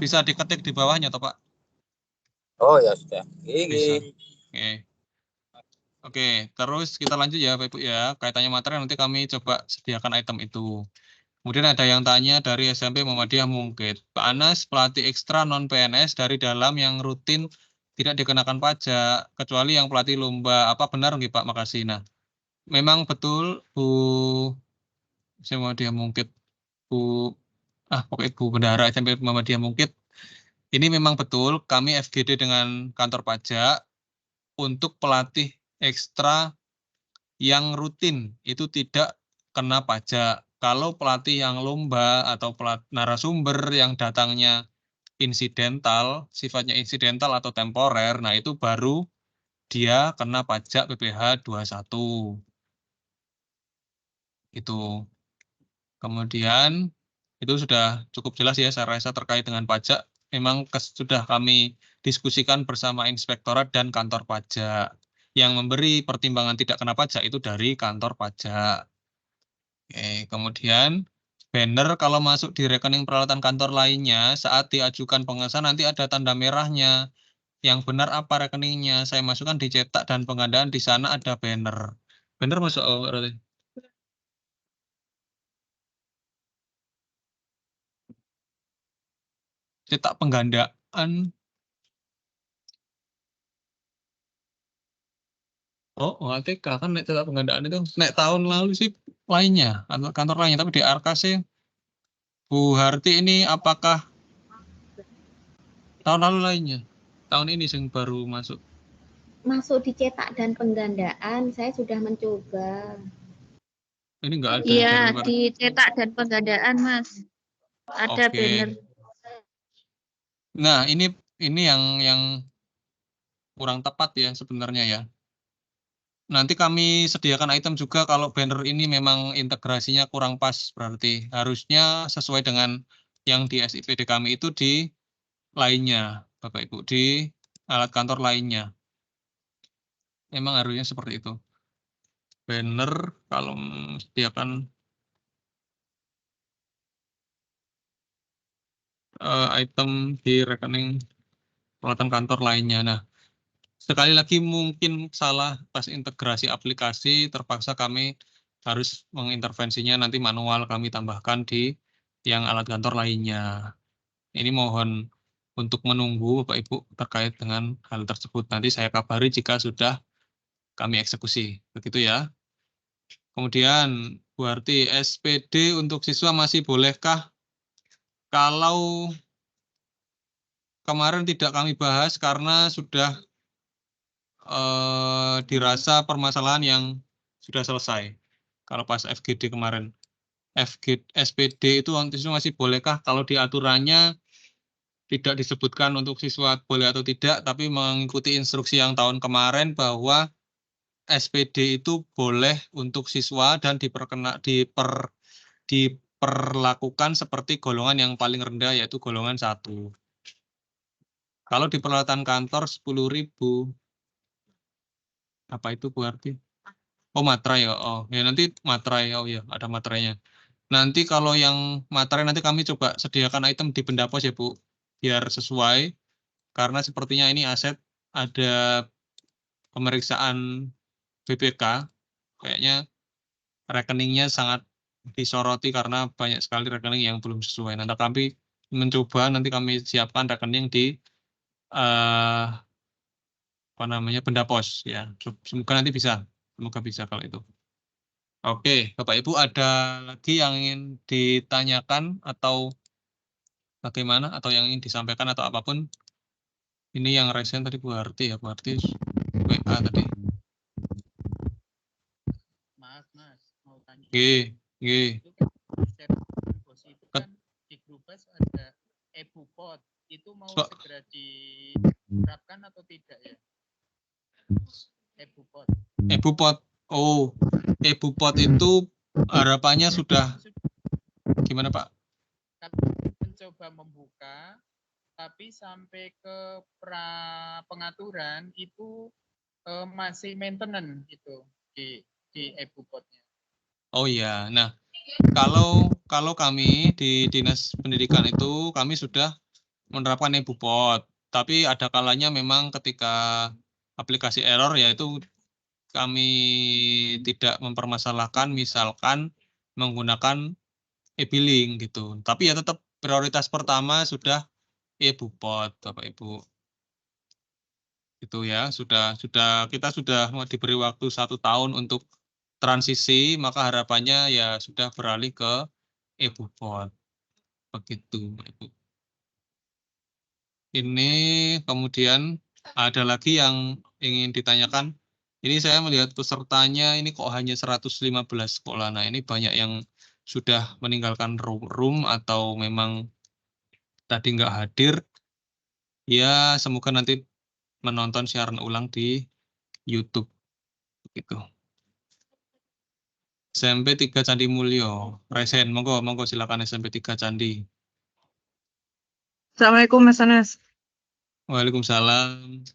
Bisa diketik di bawahnya toh Pak? Oh ya sudah. Bisa. Oke, terus kita lanjut ya Bapak Ibu ya. Kaitannya materi nanti kami coba sediakan item itu. Kemudian ada yang tanya dari SMP Muhammadiyah Mungkit. Pak Anas, pelatih ekstra non-PNS dari dalam yang rutin tidak dikenakan pajak, kecuali yang pelatih lomba. Apa benar nggih Pak? Makasih. Nah, memang betul Bu Muhammadiyah Mungkit, pokoknya Bu Bendahara SMP Muhammadiyah Mungkit. Ini memang betul, kami FGD dengan kantor pajak untuk pelatih ekstra yang rutin itu tidak kena pajak. Kalau pelatih yang lomba atau narasumber yang datangnya insidental, sifatnya insidental atau temporer, nah itu baru dia kena pajak PPh 21. Itu. Kemudian itu sudah cukup jelas ya saya rasa terkait dengan pajak. Memang sudah kami diskusikan bersama inspektorat dan kantor pajak. Yang memberi pertimbangan tidak kena pajak itu dari kantor pajak. Oke, kemudian banner kalau masuk di rekening peralatan kantor lainnya saat diajukan pengesahan nanti ada tanda merahnya. Yang benar apa rekeningnya? Saya masukkan dicetak dan penggandaan di sana ada banner. Banner masuk berarti. Cetak penggandaan. Oh, ATK kan nek cetak penggandaan itu nek tahun lalu sih lainnya, kantor lainnya, tapi di RKC Bu Harti ini apakah tahun lalu lainnya? Tahun ini yang baru masuk. Masuk dicetak dan penggandaan, saya sudah mencoba. Ini enggak ada. Iya, dicetak dan penggandaan, Mas. Ada Oke. banner. Nah, ini yang kurang tepat ya sebenarnya ya. Nanti kami sediakan item juga kalau banner ini memang integrasinya kurang pas, berarti harusnya sesuai dengan yang di SIPD kami itu di lainnya, Bapak Ibu, di alat kantor lainnya. Memang harusnya seperti itu. Banner kalau sediakan item di rekening peralatan kantor lainnya. Nah, sekali lagi mungkin salah pas integrasi aplikasi, terpaksa kami harus mengintervensinya, nanti manual kami tambahkan di yang alat kantor lainnya. Ini mohon untuk menunggu Bapak Ibu terkait dengan hal tersebut. Nanti saya kabari jika sudah kami eksekusi. Begitu ya. Kemudian Bu Harti, SPD untuk siswa masih bolehkah? Kalau kemarin tidak kami bahas karena sudah dirasa permasalahan yang sudah selesai. Kalau pas FGD kemarin, SPD itu untuk siswa masih bolehkah? Kalau di aturannya tidak disebutkan untuk siswa boleh atau tidak, tapi mengikuti instruksi yang tahun kemarin bahwa SPD itu boleh untuk siswa dan diperlakukan seperti golongan yang paling rendah, yaitu golongan 1. Kalau di peralatan kantor 10.000, apa itu berarti? Oh, materai ya. Oh, ya nanti materai. Oh ya, ada materainya. Nanti kalau yang materai nanti kami coba sediakan item di benda pos ya, Bu. Biar sesuai. Karena sepertinya ini aset ada pemeriksaan BPK. Kayaknya rekeningnya sangat disoroti karena banyak sekali rekening yang belum sesuai. Nanti kami mencoba, nanti kami siapkan rekening di apa namanya benda pos ya. Semoga nanti bisa. Semoga bisa kalau itu. Oke, Bapak Ibu ada lagi yang ingin ditanyakan atau bagaimana atau yang ingin disampaikan atau apapun? Ini yang resen tadi Bu Harti ya, Bu Harti WA tadi. Maaf Mas, mau tanya. Oke. Itu kan di Grubas ada EBUPOT, itu mau segera diterapkan atau tidak ya? EBUPOT. EBUPOT. Oh, EBUPOT itu harapannya sudah gimana Pak? Mencoba membuka, tapi sampai ke pengaturan itu masih maintenance gitu di EBUPOT-nya. Oh iya, nah kalau kami di Dinas Pendidikan itu kami sudah menerapkan EBUPOT, tapi ada kalanya memang ketika aplikasi error yaitu kami tidak mempermasalahkan misalkan menggunakan e-billing gitu. Tapi ya tetap prioritas pertama sudah EBUPOT, Bapak Ibu. Itu ya, kita sudah diberi waktu 1 tahun untuk transisi, maka harapannya ya sudah beralih ke EBUPOT. Begitu, Bapak Ibu. Ini kemudian ada lagi yang ingin ditanyakan. Ini saya melihat pesertanya ini kok hanya 115 sekolah. Nah, ini banyak yang sudah meninggalkan room atau memang tadi nggak hadir, ya semoga nanti menonton siaran ulang di YouTube. Begitu. SMP 3 Candi Mulyo. Resen, monggo silakan SMP 3 Candi. Assalamualaikum Mas Anas. Waalaikumsalam.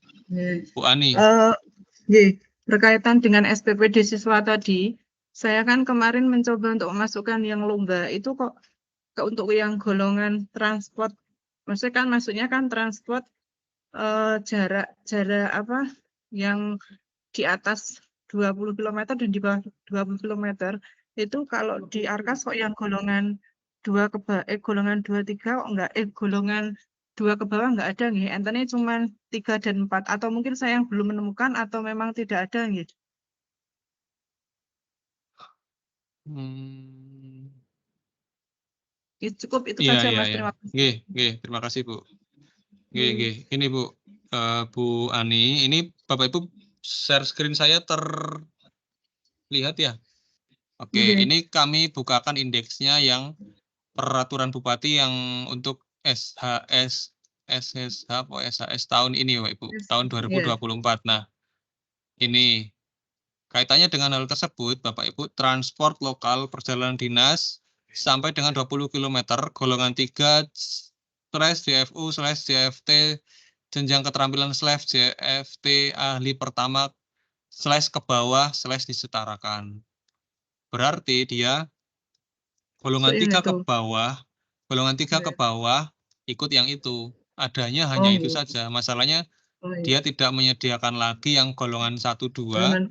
Bu Ani. Berkaitan dengan SPPD siswa tadi, saya kan kemarin mencoba untuk memasukkan yang lomba itu kok untuk yang golongan transport, maksudnya kan masuknya kan transport jarak apa yang di atas 20 km dan di bawah 20 km itu kalau di Arkas kok yang golongan 2 golongan 23 kok enggak golongan 2 ke bawah enggak ada nih. Entene cuma 3 dan 4 atau mungkin saya yang belum menemukan atau memang tidak ada nih. Cukup itu saja Mas, terima kasih. Terima kasih Bu. Ini Bu, Bu Ani, ini Bapak Ibu share screen saya terlihat ya. Oke, ini kami bukakan indeksnya yang peraturan Bupati yang untuk SHS tahun ini Bapak Ibu, tahun 2024. Nah, ini kaitannya dengan hal tersebut Bapak Ibu, transport lokal perjalanan dinas sampai dengan 20 km golongan 3/DFU/JFT jenjang keterampilan /JFT ahli pertama / ke bawah / disetarakan. Berarti dia golongan 3 ke bawah, ke bawah ikut yang itu. Adanya hanya itu saja. Masalahnya dia tidak menyediakan lagi yang golongan 1, 2.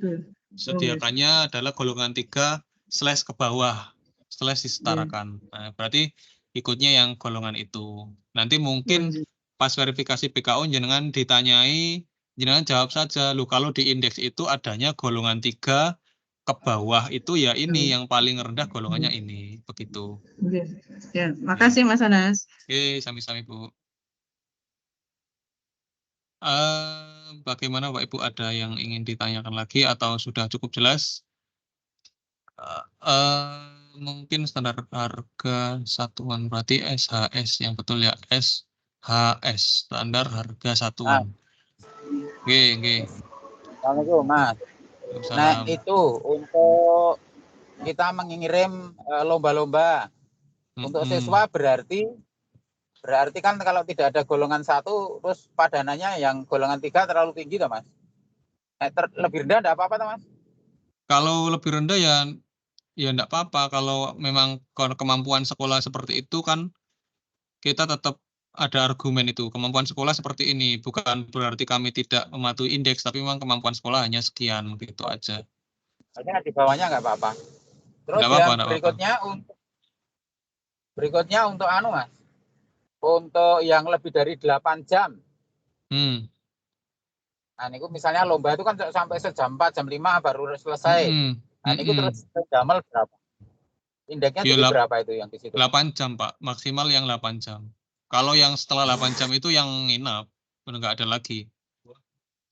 Sediakannya adalah golongan 3 / ke bawah / disetarakan. Nah, berarti ikutnya yang golongan itu. Nanti mungkin pas verifikasi PKU jenengan ditanyai, jenengan jawab saja, lu kalau di indeks itu adanya golongan 3 ke bawah itu ya ini yang paling rendah golongannya ini, begitu. Ya, makasih Mas Anas. Sami-sami Bu. Bagaimana Pak Ibu, ada yang ingin ditanyakan lagi atau sudah cukup jelas? Mungkin standar harga satuan, berarti SHS yang betul ya, SHS, standar harga satuan. Assalamualaikum Mas. Nah itu untuk kita mengirim lomba-lomba untuk siswa berarti kan kalau tidak ada golongan 1 terus padanannya yang golongan 3 terlalu tinggi toh Mas? Lebih rendah enggak apa-apa toh Mas? Kalau lebih rendah ya enggak apa-apa. Kalau memang kemampuan sekolah seperti itu kan kita tetap ada argumen itu. Kemampuan sekolah seperti ini, bukan berarti kami tidak mematuhi indeks, tapi memang kemampuan sekolah hanya sekian, gitu aja. Hanya di bawahnya enggak apa-apa. Terus berikutnya untuk anu Mas. Untuk yang lebih dari 8 jam. Nah, ini misalnya lomba itu kan sampai sejam 4, jam 5 baru selesai. Nah, ini terus jamel berapa? Indeksnya tinggi berapa itu yang di situ? 8 jam, Pak. Maksimal yang 8 jam. Kalau yang setelah 8 jam itu yang nginap, udah nggak ada lagi.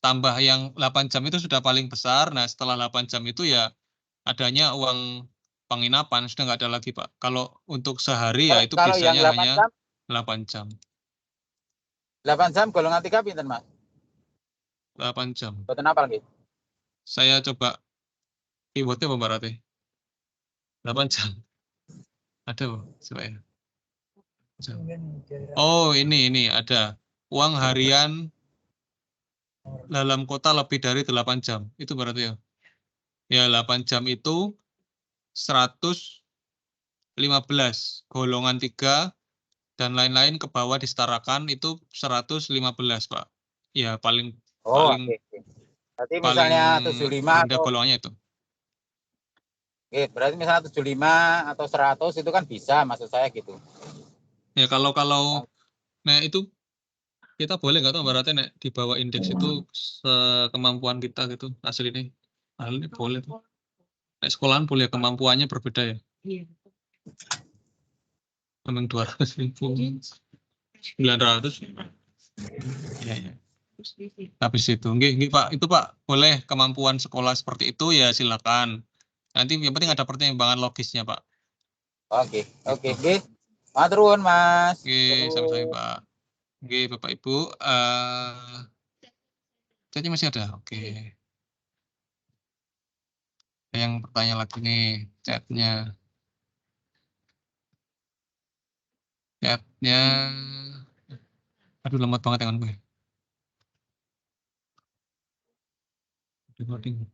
Tambah yang 8 jam itu sudah paling besar. Nah, setelah 8 jam itu ya adanya uang penginapan, sudah nggak ada lagi, Pak. Kalau untuk sehari ya itu biasanya hanya 8 jam. 8 jam golongan 3 pinten, Mas? 8 jam. Boten apa lagi? Saya coba keyboardnya apa berarti? 8 jam. Ada, Bu, coba ya. Oh, ini ada. Uang harian dalam kota lebih dari 8 jam. Itu berarti ya. Ya, 8 jam itu 115. Golongan 3 dan lain-lain ke bawah disetarakan itu 115, Pak. Ya, paling okay. Berarti misalnya 75 atau golongannya itu. Oke, berarti misalnya 75 atau 100 itu kan bisa, maksud saya gitu. Ya, kalau nah itu kita boleh nggak tahu berarti nek di bawah indeks itu kemampuan kita gitu asli ini. Ini boleh tuh. Nek sekolahan boleh, kemampuannya berbeda ya. Iya. Memang 200.000, 900. Ya. Habis itu, nggih Pak, itu Pak, boleh kemampuan sekolah seperti itu ya silakan. Nanti yang penting ada pertimbangan logisnya, Pak. Oke. Matur nuwun, Mas. Oke, sama-sama Pak. Oke, Bapak Ibu. Chatnya masih ada? Oke. Ada yang bertanya lagi nih chatnya. Chatnya. Aduh, lemot banget tangan gue. Recording.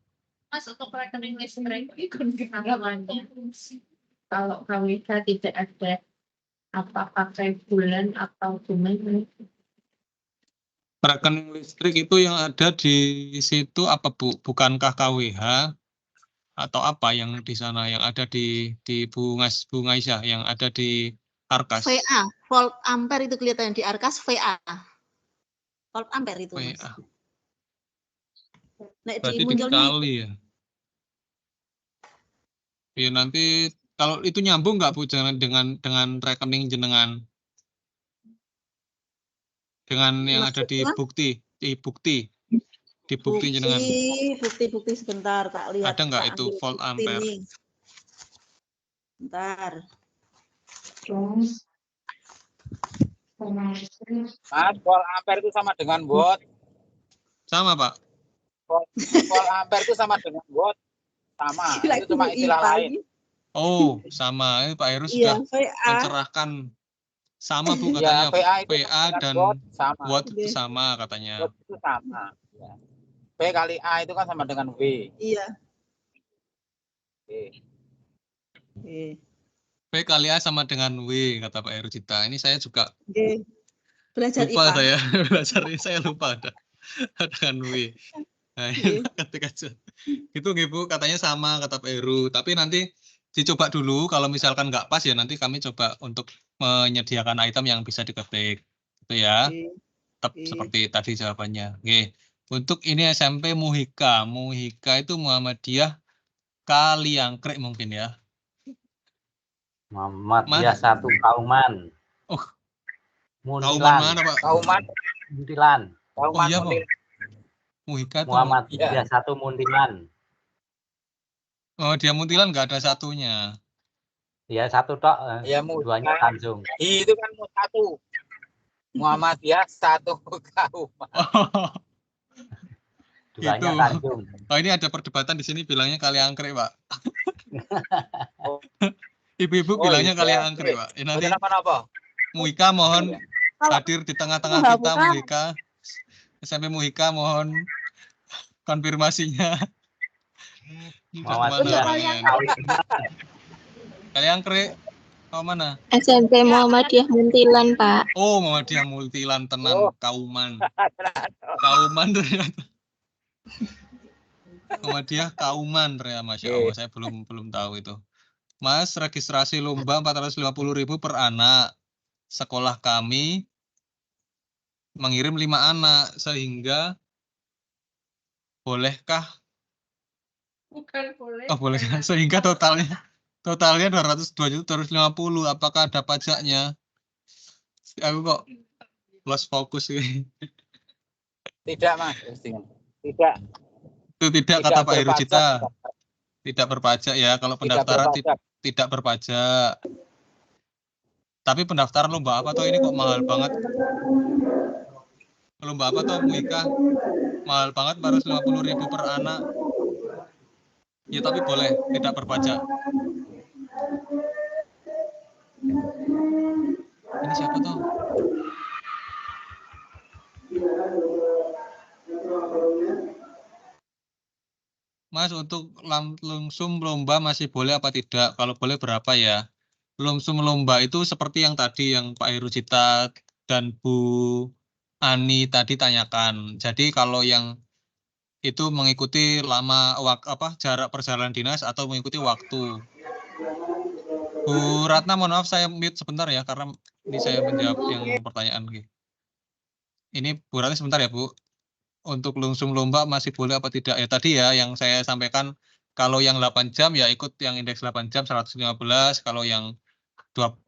Mas, untuk rekening listrik itu gimana? Kalau KWK tidak ada, apa pakai bulan atau gimana? Rekening listrik itu yang ada di situ apa Bu? Bukankah KWH atau apa yang di sana yang ada di Bu Aisyah yang ada di Arkas? VA, volt ampere itu kelihatan di Arkas VA. Volt ampere itu, Mas. VA. Nek Berarti munculnya dikali ya. Ya nanti kalau itu nyambung nggak Bu dengan rekening jenengan? Dengan yang ada di maksudnya bukti jenengan. bukti sebentar tak lihat. Ada nggak tak itu ambil volt bukti ampere? nih. Bentar. Mas, volt ampere itu sama dengan watt. Sama Pak. Volt ampere itu sama dengan watt. Sama. Gila, Itu cuma istilah lain. Oh, sama. Ini Pak Heru Iya, sudah VA. mencerahkan. Sama Bu Ya, katanya. VA itu VA dan watt sama. watt itu sama katanya. Watt itu sama. Ya. V kali A itu kan sama dengan V. Iya. Oke. V kali A sama dengan W, kata Pak Heru Cita. Ini saya juga Oke. Belajar lupa IPA. saya. Belajar ini saya lupa ada dengan W. Nah, ketik aja. Itu Bu, katanya sama, kata Pak Heru. Tapi nanti dicoba dulu, kalau misalkan nggak pas ya nanti kami coba untuk menyediakan item yang bisa diketik. Gitu ya. Tetap seperti tadi jawabannya. Oke. Untuk ini SMP Muhika. Muhika itu Muhammadiyah Kaliangkrek mungkin ya. Muhammadiyah 1 Kauman. Oh. Muntilan. Kauman mana, Pak? Kauman. Muntilan. Kauman. Oh iya, Pak. Muhika tuh. Muhammadiyah 1 Muntilan. Oh, dia Muntilan nggak ada satunya. Ya, 1 tok. Ya, duanya Tanjung. Itu kan 1. Muhammadiyah 1 Kauman. Oh. Duanya Gitu. Tanjung. Oh, ini ada perdebatan di sini bilangnya Kaliangkrek, Pak. Ibu-ibu bilangnya Kaliangkrek, Pak. Ini nanti apa? Muhika mohon hadir di tengah-tengah kita, Muhika. SMP Muhika mohon konfirmasinya. Kaliangkrek, mau mana? SMP Muhammadiyah Muntilan, Pak. Oh, Muhammadiyah Muntilan tenang, Kauman. Kauman ternyata. Muhammadiyah Kauman ternyata, Masya Allah. Saya belum tahu itu. Mas, registrasi lomba 450.000 per anak. Sekolah kami mengirim 5 anak, sehingga bolehkah? Bukan boleh. Oh, boleh. Sehingga totalnya 202.250. Apakah ada pajaknya? Aku kok lost fokus ini. Tidak, Mas. Tidak. Itu tidak kata Pak Heru Cita. Tidak berpajak ya. Kalau pendaftaran tidak berpajak. Tapi pendaftaran lomba apa toh ini kok mahal banget? Lomba apa toh Muhika? Mahal banget 450.000 per anak. Ya tapi boleh, tidak berpajak. Ini siapa toh? Mas, untuk lumsum lomba masih boleh apa tidak? Kalau boleh berapa ya? Lumsum lomba itu seperti yang tadi yang Pak Heru Cita dan Bu Ani tadi tanyakan. Jadi kalau yang itu mengikuti jarak perjalanan dinas atau mengikuti waktu. Bu Ratna, mohon maaf saya mute sebentar ya karena ini saya menjawab yang pertanyaan. Ini Bu Ratna sebentar ya Bu. Untuk lumsum lomba masih boleh apa tidak? Ya tadi ya yang saya sampaikan, kalau yang 8 jam ya ikut yang indeks 8 jam 115, kalau yang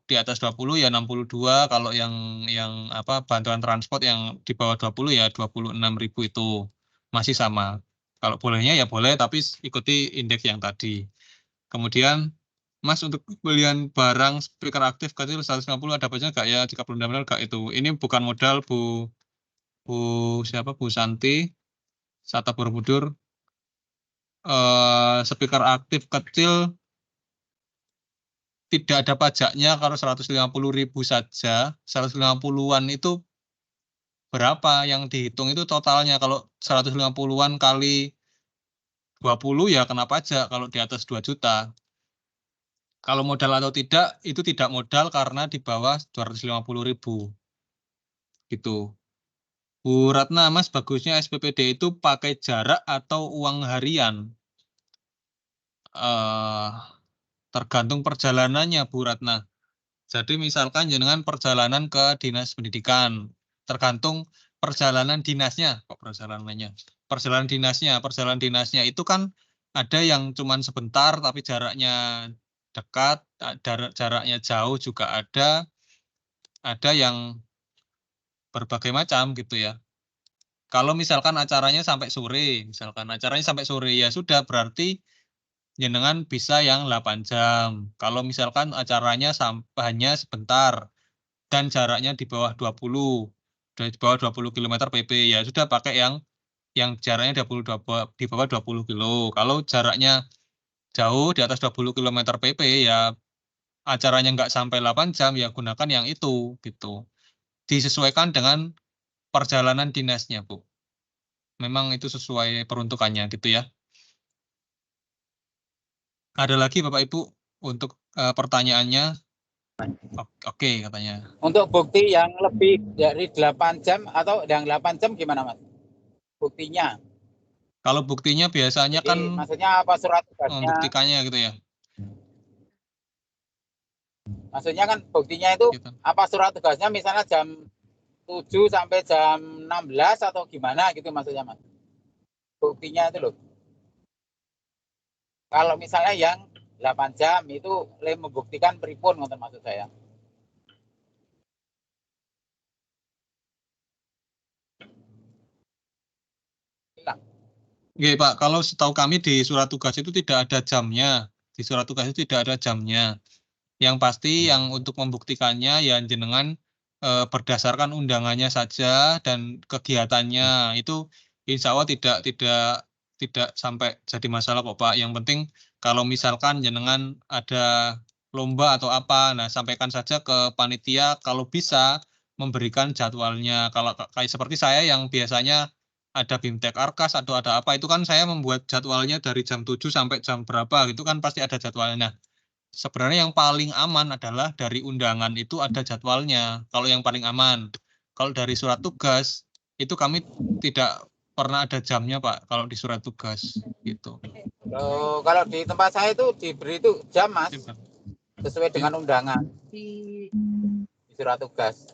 di atas 20 ya 62, kalau yang bantuan transport yang di bawah 20 ya 26.000 itu masih sama. Kalau bolehnya ya boleh tapi ikuti indeks yang tadi. Kemudian Mas, untuk pembelian barang speaker aktif kecil 150 ada pajaknya nggak ya? Jika belum benar nggak itu? Ini bukan modal, Bu siapa? Bu Santi, Sata Borobudur. Speaker aktif kecil tidak ada pajaknya kalau 150.000 saja. 150-an itu berapa yang dihitung itu totalnya. Kalau 150-an kali 20 ya kena pajak kalau di atas 2 juta. Kalau modal atau tidak, itu tidak modal karena di bawah 250.000. Gitu. Bu Ratna, Mas, bagusnya SPPD itu pakai jarak atau uang harian? Tergantung perjalanannya, Bu Ratna. Jadi misalkan jenengan perjalanan ke dinas pendidikan, tergantung perjalanan dinasnya, kok perjalanannya. Perjalanan dinasnya itu kan ada yang cuman sebentar tapi jaraknya dekat, jaraknya jauh juga ada yang berbagai macam gitu ya. Kalau misalkan acaranya sampai sore, ya sudah berarti jenengan bisa yang 8 jam. Kalau misalkan acaranya hanya sebentar dan jaraknya di bawah 20 km PP, ya sudah pakai yang jaraknya di bawah 20 kilo. Kalau jaraknya jauh di atas 20 km PP ya acaranya nggak sampai 8 jam ya gunakan yang itu gitu. Disesuaikan dengan perjalanan dinasnya, Bu. Memang itu sesuai peruntukannya gitu ya. Ada lagi Bapak Ibu untuk pertanyaannya? Oke, katanya. Untuk bukti yang lebih dari 8 jam atau yang 8 jam gimana, Mas? Buktinya. Kalau buktinya biasanya Jadi, kan maksudnya apa surat tugasnya? membuktikannya gitu ya. Maksudnya kan buktinya itu Gitu. apa surat tugasnya misalnya jam 7 sampai jam 16 atau gimana gitu maksudnya, Mas? Buktinya itu loh. Kalau misalnya yang 8 jam itu membuktikan pripun ngoten maksud saya. Oke, Pak, kalau setahu kami di surat tugas itu tidak ada jamnya. Di surat tugas itu tidak ada jamnya. Yang pasti yang untuk membuktikannya ya jenengan berdasarkan undangannya saja dan kegiatannya itu insya Allah tidak sampai jadi masalah kok, Pak. Yang penting kalau misalkan jenengan ada lomba atau apa, nah sampaikan saja ke panitia kalau bisa memberikan jadwalnya. Kalau kayak seperti saya yang biasanya ada BIMTEK Arkas atau ada apa, itu kan saya membuat jadwalnya dari jam 7 sampai jam berapa, gitu kan pasti ada jadwalnya. Nah, sebenarnya yang paling aman adalah dari undangan itu ada jadwalnya, kalau yang paling aman. Kalau dari surat tugas, itu kami tidak pernah ada jamnya, Pak, kalau di surat tugas. Gitu. Kalau di tempat saya itu diberi itu jam, Mas, sesuai dengan undangan di surat tugas.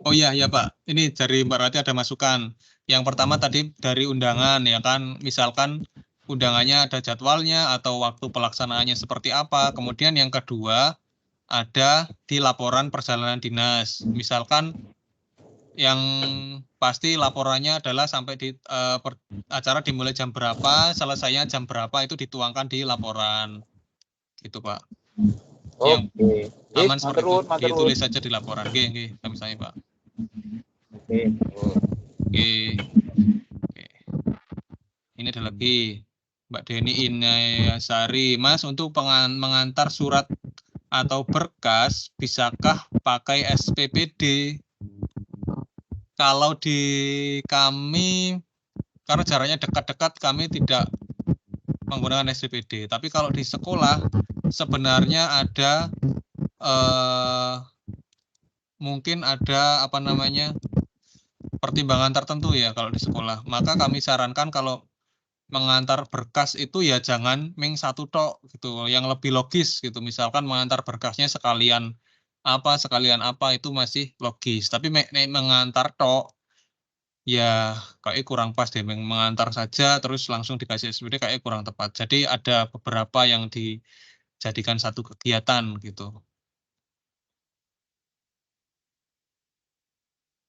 Oh iya ya Pak, ini dari Mbak Rati ada masukan. Yang pertama tadi dari undangan ya kan, misalkan undangannya ada jadwalnya atau waktu pelaksanaannya seperti apa. Kemudian yang kedua ada di laporan perjalanan dinas. Misalkan yang pasti laporannya adalah sampai di acara dimulai jam berapa, selesainya jam berapa itu dituangkan di laporan. Gitu Pak. Yang aman seperti itu, ditulis saja di laporan. Oke, kami saya Pak. Oke. Ini ada lagi Mbak Deni Inayasari, Mas, untuk mengantar surat atau berkas bisakah pakai SPPD? Kalau di kami karena jaraknya dekat-dekat kami tidak menggunakan SPPD, tapi kalau di sekolah sebenarnya ada mungkin ada apa namanya pertimbangan tertentu ya kalau di sekolah. Maka kami sarankan kalau mengantar berkas itu ya jangan ming satu tok gitu, yang lebih logis gitu. Misalkan mengantar berkasnya sekalian apa itu masih logis. Tapi mengantar tok ya kayak kurang pas deh, mengantar saja terus langsung dikasih SPPD kayak kurang tepat. Jadi ada beberapa yang dijadikan satu kegiatan gitu.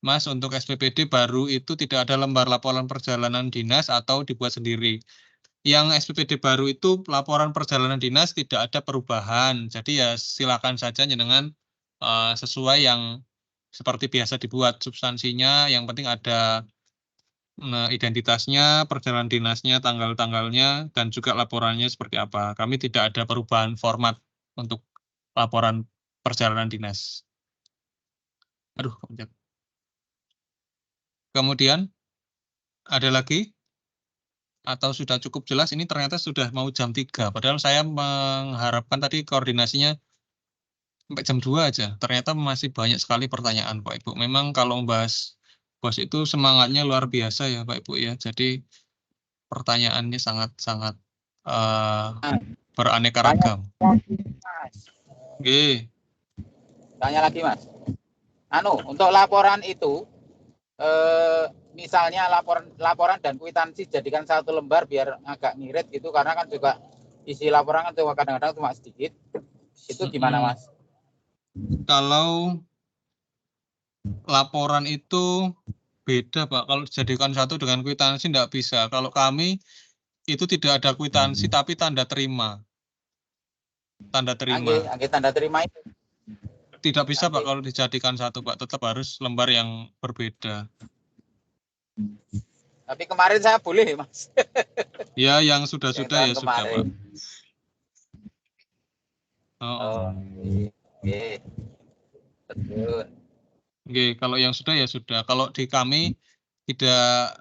Mas, untuk SPPD baru itu tidak ada lembar laporan perjalanan dinas atau dibuat sendiri. Yang SPPD baru itu laporan perjalanan dinas tidak ada perubahan. Jadi ya silakan saja dengan sesuai yang seperti biasa dibuat substansinya. Yang penting ada identitasnya, perjalanan dinasnya, tanggal-tanggalnya, dan juga laporannya seperti apa. Kami tidak ada perubahan format untuk laporan perjalanan dinas. Aduh, kemudian ada lagi? Atau sudah cukup jelas? Ini ternyata sudah mau jam 3. Padahal saya mengharapkan tadi koordinasinya sampai jam 2 aja. Ternyata masih banyak sekali pertanyaan Pak Ibu. Memang kalau membahas BOS itu semangatnya luar biasa ya Pak Ibu ya. Jadi pertanyaannya sangat-sangat beraneka ragam. Oke. Tanya lagi Mas. Untuk laporan itu, misalnya laporan dan kwitansi jadikan satu lembar biar agak ngirit gitu, karena kan juga isi laporan kan kadang-kadang cuma sedikit. Itu gimana Mas? Kalau laporan itu beda Pak. Kalau dijadikan satu dengan kwitansi tidak bisa. Kalau kami itu tidak ada kwitansi tapi tanda terima. Tanda terima. Tanda terima itu. Tidak bisa Pak kalau dijadikan satu Pak, tetap harus lembar yang berbeda. Tapi kemarin saya boleh Mas. Ya, yang sudah-sudah ya sudah Pak. Oke. Betul. Oke, kalau yang sudah ya sudah. Kalau di kami tidak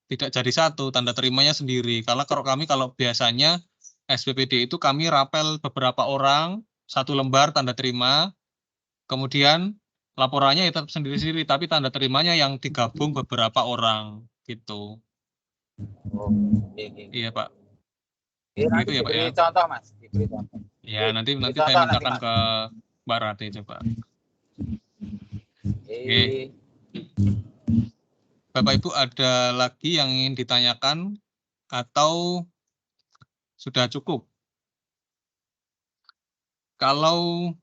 jadi satu, tanda terimanya sendiri. Karena kalau biasanya SPPD itu kami rapel beberapa orang, satu lembar tanda terima, kemudian laporannya ya tetap sendiri-sendiri, tapi tanda terimanya yang digabung beberapa orang gitu. Iya Pak. Gitu ya Pak ya. Contoh Mas. Contoh. Ya nanti saya mintakan ke Mbak Rati coba. Oke. Bapak Ibu ada lagi yang ingin ditanyakan atau sudah cukup? Kalau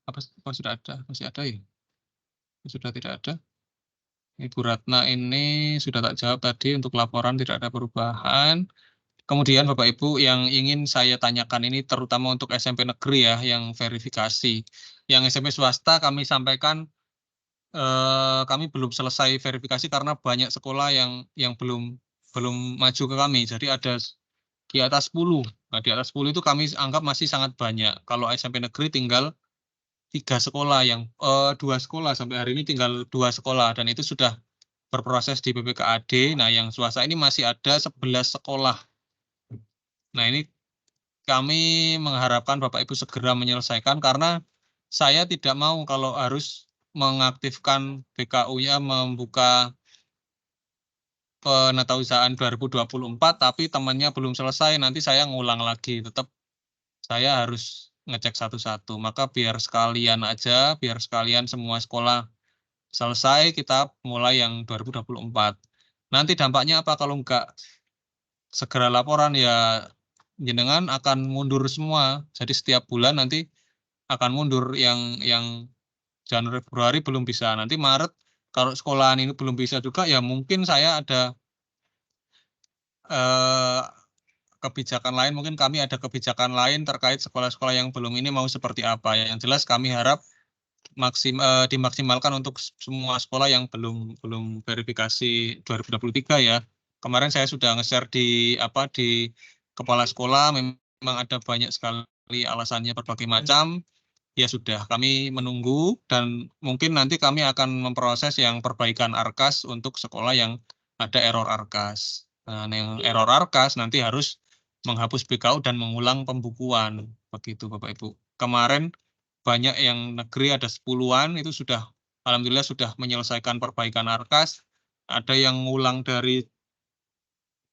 apa sudah ada? Masih ada ya? Sudah tidak ada. Ibu Ratna ini sudah tak jawab tadi, untuk laporan tidak ada perubahan. Kemudian Bapak Ibu yang ingin saya tanyakan ini terutama untuk SMP negeri ya, yang verifikasi. Yang SMP swasta kami sampaikan kami belum selesai verifikasi karena banyak sekolah yang belum maju ke kami. Jadi ada di atas 10. Nah, di atas 10 itu kami anggap masih sangat banyak. Kalau SMP negeri tinggal 3 sekolah, 2 sekolah sampai hari ini tinggal 2 sekolah, dan itu sudah berproses di BPKAD. Nah, yang swasta ini masih ada 11 sekolah. Nah, ini kami mengharapkan Bapak Ibu segera menyelesaikan, karena saya tidak mau kalau harus mengaktifkan BKU-nya membuka penatausahaan 2024 tapi temannya belum selesai, nanti saya ngulang lagi, tetap saya harus ngecek satu-satu. Maka biar sekalian aja, biar sekalian semua sekolah selesai, kita mulai yang 2024. Nanti dampaknya apa kalau enggak segera laporan, ya jenengan akan mundur semua. Jadi setiap bulan nanti akan mundur, yang Januari Februari belum bisa. Nanti Maret kalau sekolahan ini belum bisa juga, ya mungkin saya ada kebijakan lain, mungkin kami ada kebijakan lain terkait sekolah-sekolah yang belum ini mau seperti apa. Yang jelas kami harap dimaksimalkan untuk semua sekolah yang belum verifikasi 2023 ya. Kemarin saya sudah nge-share di kepala sekolah, memang ada banyak sekali alasannya berbagai macam. Ya sudah, kami menunggu, dan mungkin nanti kami akan memproses yang perbaikan ARKAS untuk sekolah yang ada error ARKAS. Nah, yang error ARKAS nanti harus menghapus BKU dan mengulang pembukuan. Begitu Bapak Ibu. Kemarin banyak yang negeri ada 10-an, itu sudah alhamdulillah sudah menyelesaikan perbaikan ARKAS. Ada yang ngulang dari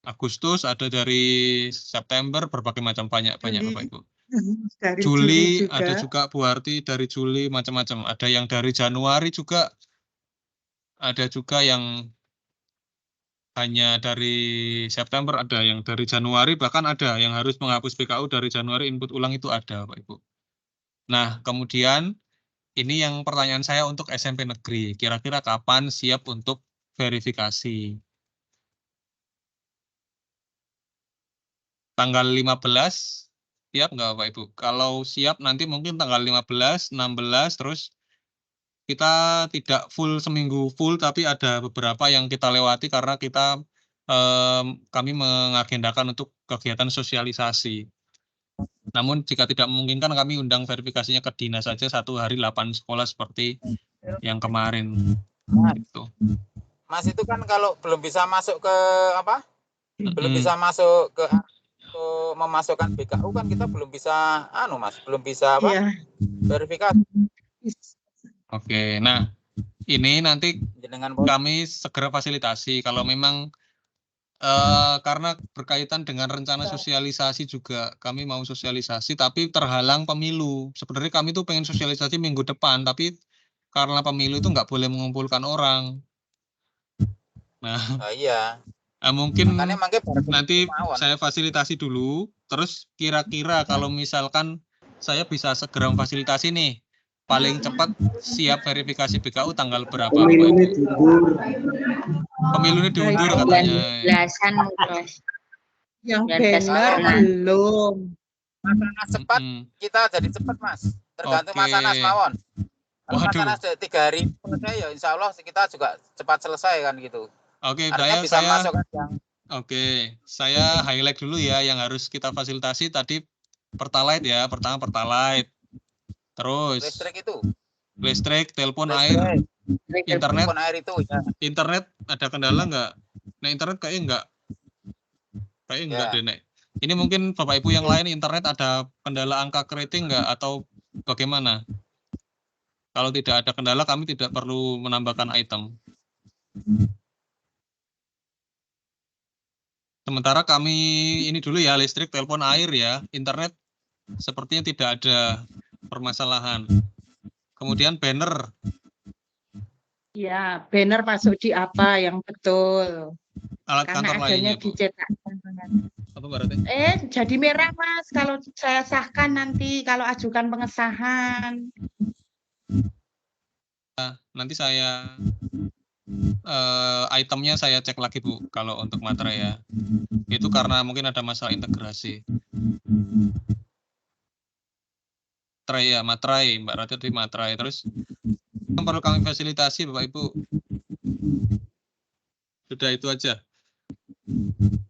Agustus, ada dari September, berbagai macam, banyak Bapak Ibu. Dari Juli juga. Ada juga Bu Harti dari Juli, macam-macam. Ada yang dari Januari juga. Ada juga yang hanya dari September, ada yang dari Januari, bahkan ada yang harus menghapus BKU dari Januari, input ulang itu ada Pak Ibu. Nah, kemudian ini yang pertanyaan saya untuk SMP negeri. Kira-kira kapan siap untuk verifikasi? Tanggal 15 siap nggak Bapak Ibu? Kalau siap nanti mungkin tanggal 15, 16, terus kita tidak full seminggu full, tapi ada beberapa yang kita lewati karena kami mengagendakan untuk kegiatan sosialisasi. Namun jika tidak memungkinkan kami undang verifikasinya ke dinas saja 1 hari 8 sekolah seperti yang kemarin. Gitu. Mas itu kan kalau belum bisa masuk ke apa? Belum bisa masuk ke memasukkan BKU kan kita belum bisa Mas, belum bisa apa? Verifikasi. Oke, nah ini nanti kami segera fasilitasi kalau memang karena berkaitan dengan rencana sosialisasi juga kami mau sosialisasi tapi terhalang pemilu. Sebenarnya kami tuh pengen sosialisasi minggu depan tapi karena pemilu itu nggak boleh mengumpulkan orang. Nah, iya. Mungkin nanti saya fasilitasi dulu, terus kira-kira kalau misalkan saya bisa segera memfasilitasi nih, paling cepat siap verifikasi BKU tanggal berapa? Pemilunya diundur katanya. Belasan yang benar belum. Mas cepat, kita jadi cepat Mas. Tergantung Mas Anas mawon. Kalau Mas Anas 3 hari selesai ya insya Allah kita juga cepat selesai kan gitu. Oke, saya highlight dulu ya yang harus kita fasilitasi tadi Pertalite ya, pertama Pertalite. Terus listrik, telepon air, internet. Telepon air itu ya. Internet ada kendala nggak? Nah, internet kayaknya enggak deh, Nek. Ini mungkin Bapak Ibu yang lain internet ada kendala angka keriting nggak atau bagaimana? Kalau tidak ada kendala kami tidak perlu menambahkan item. Sementara kami ini dulu ya, listrik, telepon, air ya, internet sepertinya tidak ada permasalahan. Kemudian banner. Ya, banner masuk di apa yang betul? Alat karena kantor adanya lainnya, Bu. dicetak. Apa berarti? Jadi merah Mas kalau saya sahkan nanti kalau ajukan pengesahan. Nah, nanti saya itemnya saya cek lagi Bu kalau untuk materai ya. Itu karena mungkin ada masalah integrasi. Materai, Mbak Rati tadi materai. Terus yang perlu kami fasilitasi Bapak Ibu. Sudah itu aja.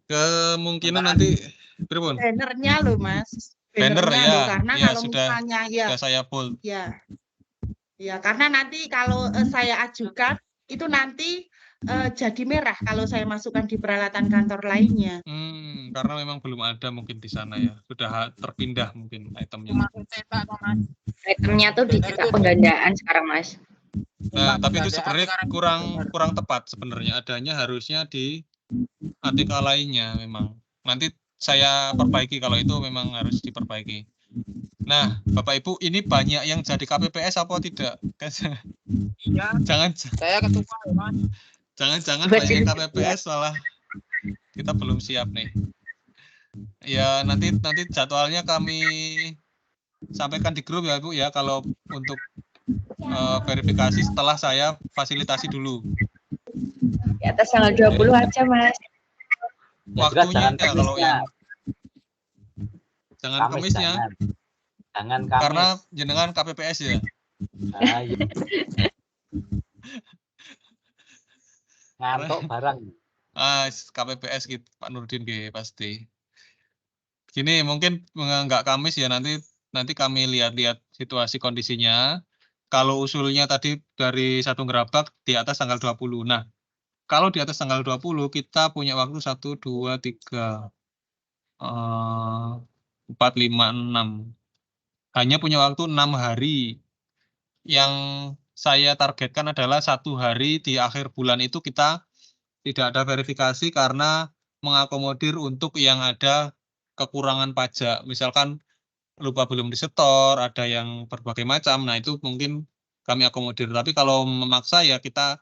Kemungkinan nanti berapa? Bannernya loh Mas. Banner ya. Karena ya, kalau sudah, misalnya sudah saya full. Ya, karena nanti kalau saya ajukan itu nanti jadi merah kalau saya masukkan di peralatan kantor lainnya. Karena memang belum ada mungkin di sana ya. Sudah terpindah mungkin itemnya. Itemnya tuh dicetak penggandaan sekarang Mas. Nah, tapi itu sebenarnya kurang tepat sebenarnya. Adanya harusnya di ATK lainnya memang. Nanti saya perbaiki kalau itu memang harus diperbaiki. Nah, Bapak Ibu, ini banyak yang jadi KPPS apa tidak? Iya. Jangan. Saya ketua, Mas. Jangan banyak KPPS malah kita belum siap nih. Ya, nanti jadwalnya kami sampaikan di grup ya, Bu ya, kalau untuk verifikasi setelah saya fasilitasi dulu. Di atas tanggal 20 aja, Mas. Waktunya ya, kalau yang jangan Kamisnya. Jangan Kamis. Karena jenengan KPPS ya. Nah, iya. Ngantuk barang. KPPS gitu Pak Nurdin pasti. Gini mungkin nggak Kamis ya, nanti kami lihat situasi kondisinya. Kalau usulnya tadi dari 1 Gerabak di atas tanggal 20. Nah, kalau di atas tanggal 20 kita punya waktu 1, 2, 3, 4, 5, 6. Hanya punya waktu 6 hari. Yang saya targetkan adalah 1 hari di akhir bulan itu kita tidak ada verifikasi karena mengakomodir untuk yang ada kekurangan pajak. Misalkan lupa belum disetor, ada yang berbagai macam. Nah, itu mungkin kami akomodir. Tapi kalau memaksa ya kita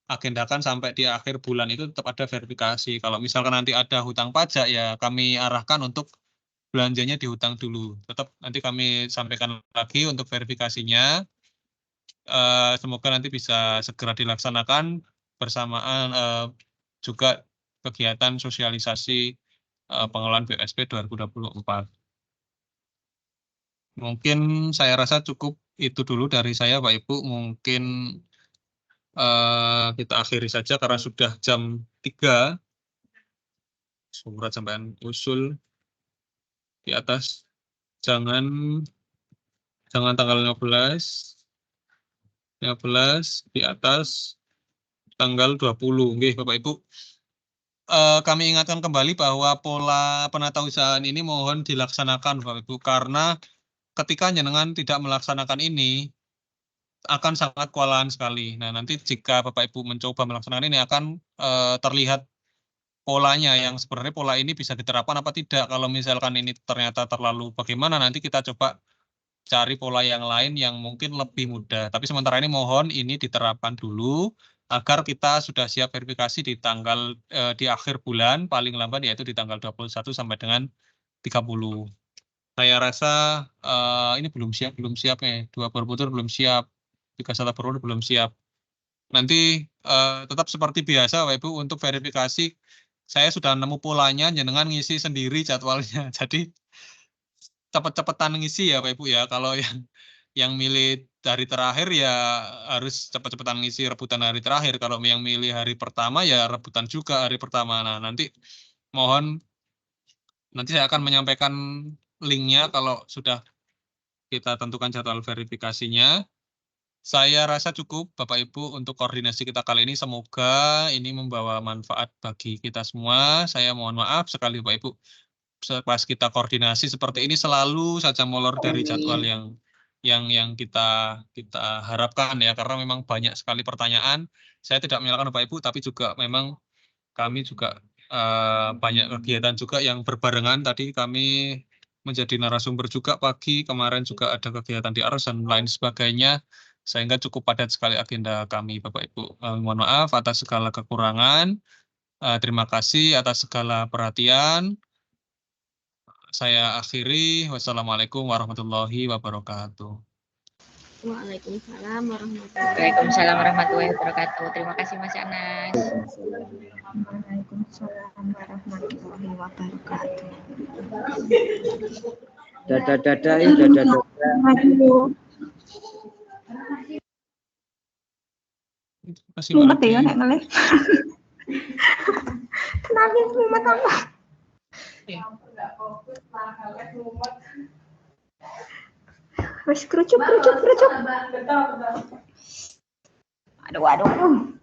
agendakan sampai di akhir bulan itu tetap ada verifikasi. Kalau misalkan nanti ada hutang pajak ya kami arahkan untuk belanjanya dihutang dulu. Tetap nanti kami sampaikan lagi untuk verifikasinya. semoga nanti bisa segera dilaksanakan bersamaan juga kegiatan sosialisasi pengelolaan BUSP 2024. Mungkin saya rasa cukup itu dulu dari saya, Pak Ibu. Mungkin kita akhiri saja karena sudah jam 3. Surat sampean usul di atas. Jangan tanggal 15 di atas tanggal 20. Nggih, Bapak Ibu. Kami ingatkan kembali bahwa pola penatausahaan ini mohon dilaksanakan, Bapak Ibu, karena ketika jenengan tidak melaksanakan ini akan sangat kewalahan sekali. Nah, nanti jika Bapak Ibu mencoba melaksanakan ini akan terlihat polanya yang sebenarnya pola ini bisa diterapkan apa tidak. Kalau misalkan ini ternyata terlalu bagaimana, nanti kita coba cari pola yang lain yang mungkin lebih mudah. Tapi sementara ini mohon ini diterapkan dulu agar kita sudah siap verifikasi di tanggal di akhir bulan paling lambat, yaitu di tanggal 21 sampai dengan 30. Saya rasa ini belum siap ya. 2 Borobudur belum siap, 31 Borobudur belum siap. Nanti tetap seperti biasa Bapak Ibu, untuk verifikasi saya sudah nemu polanya, jenengan ngisi sendiri jadwalnya. Jadi cepet-cepetan ngisi ya Bapak Ibu ya. Kalau yang milih hari terakhir ya harus cepet-cepetan ngisi rebutan hari terakhir. Kalau yang milih hari pertama ya rebutan juga hari pertama. Nah, nanti mohon nanti saya akan menyampaikan linknya kalau sudah kita tentukan jadwal verifikasinya. Saya rasa cukup Bapak Ibu untuk koordinasi kita kali ini. Semoga ini membawa manfaat bagi kita semua. Saya mohon maaf sekali Bapak Ibu, pas kita koordinasi seperti ini selalu saja molor dari jadwal yang kita harapkan ya, karena memang banyak sekali pertanyaan. Saya tidak menyalahkan Bapak Ibu, tapi juga memang kami juga banyak kegiatan juga yang berbarengan. Tadi kami menjadi narasumber juga pagi, kemarin juga ada kegiatan di ARS dan lain sebagainya, sehingga cukup padat sekali agenda kami Bapak Ibu. Mohon maaf atas segala kekurangan. Terima kasih atas segala perhatian. Saya akhiri. Wassalamualaikum warahmatullahi wabarakatuh. Waalaikumsalam warahmatullahi wabarakatuh. Terima kasih Mas Anas. Waalaikumsalam warahmatullahi wabarakatuh. Dadah. Mumet ya nek ngelih. Tenangin mumet apa? Wes kerucut. Aduh.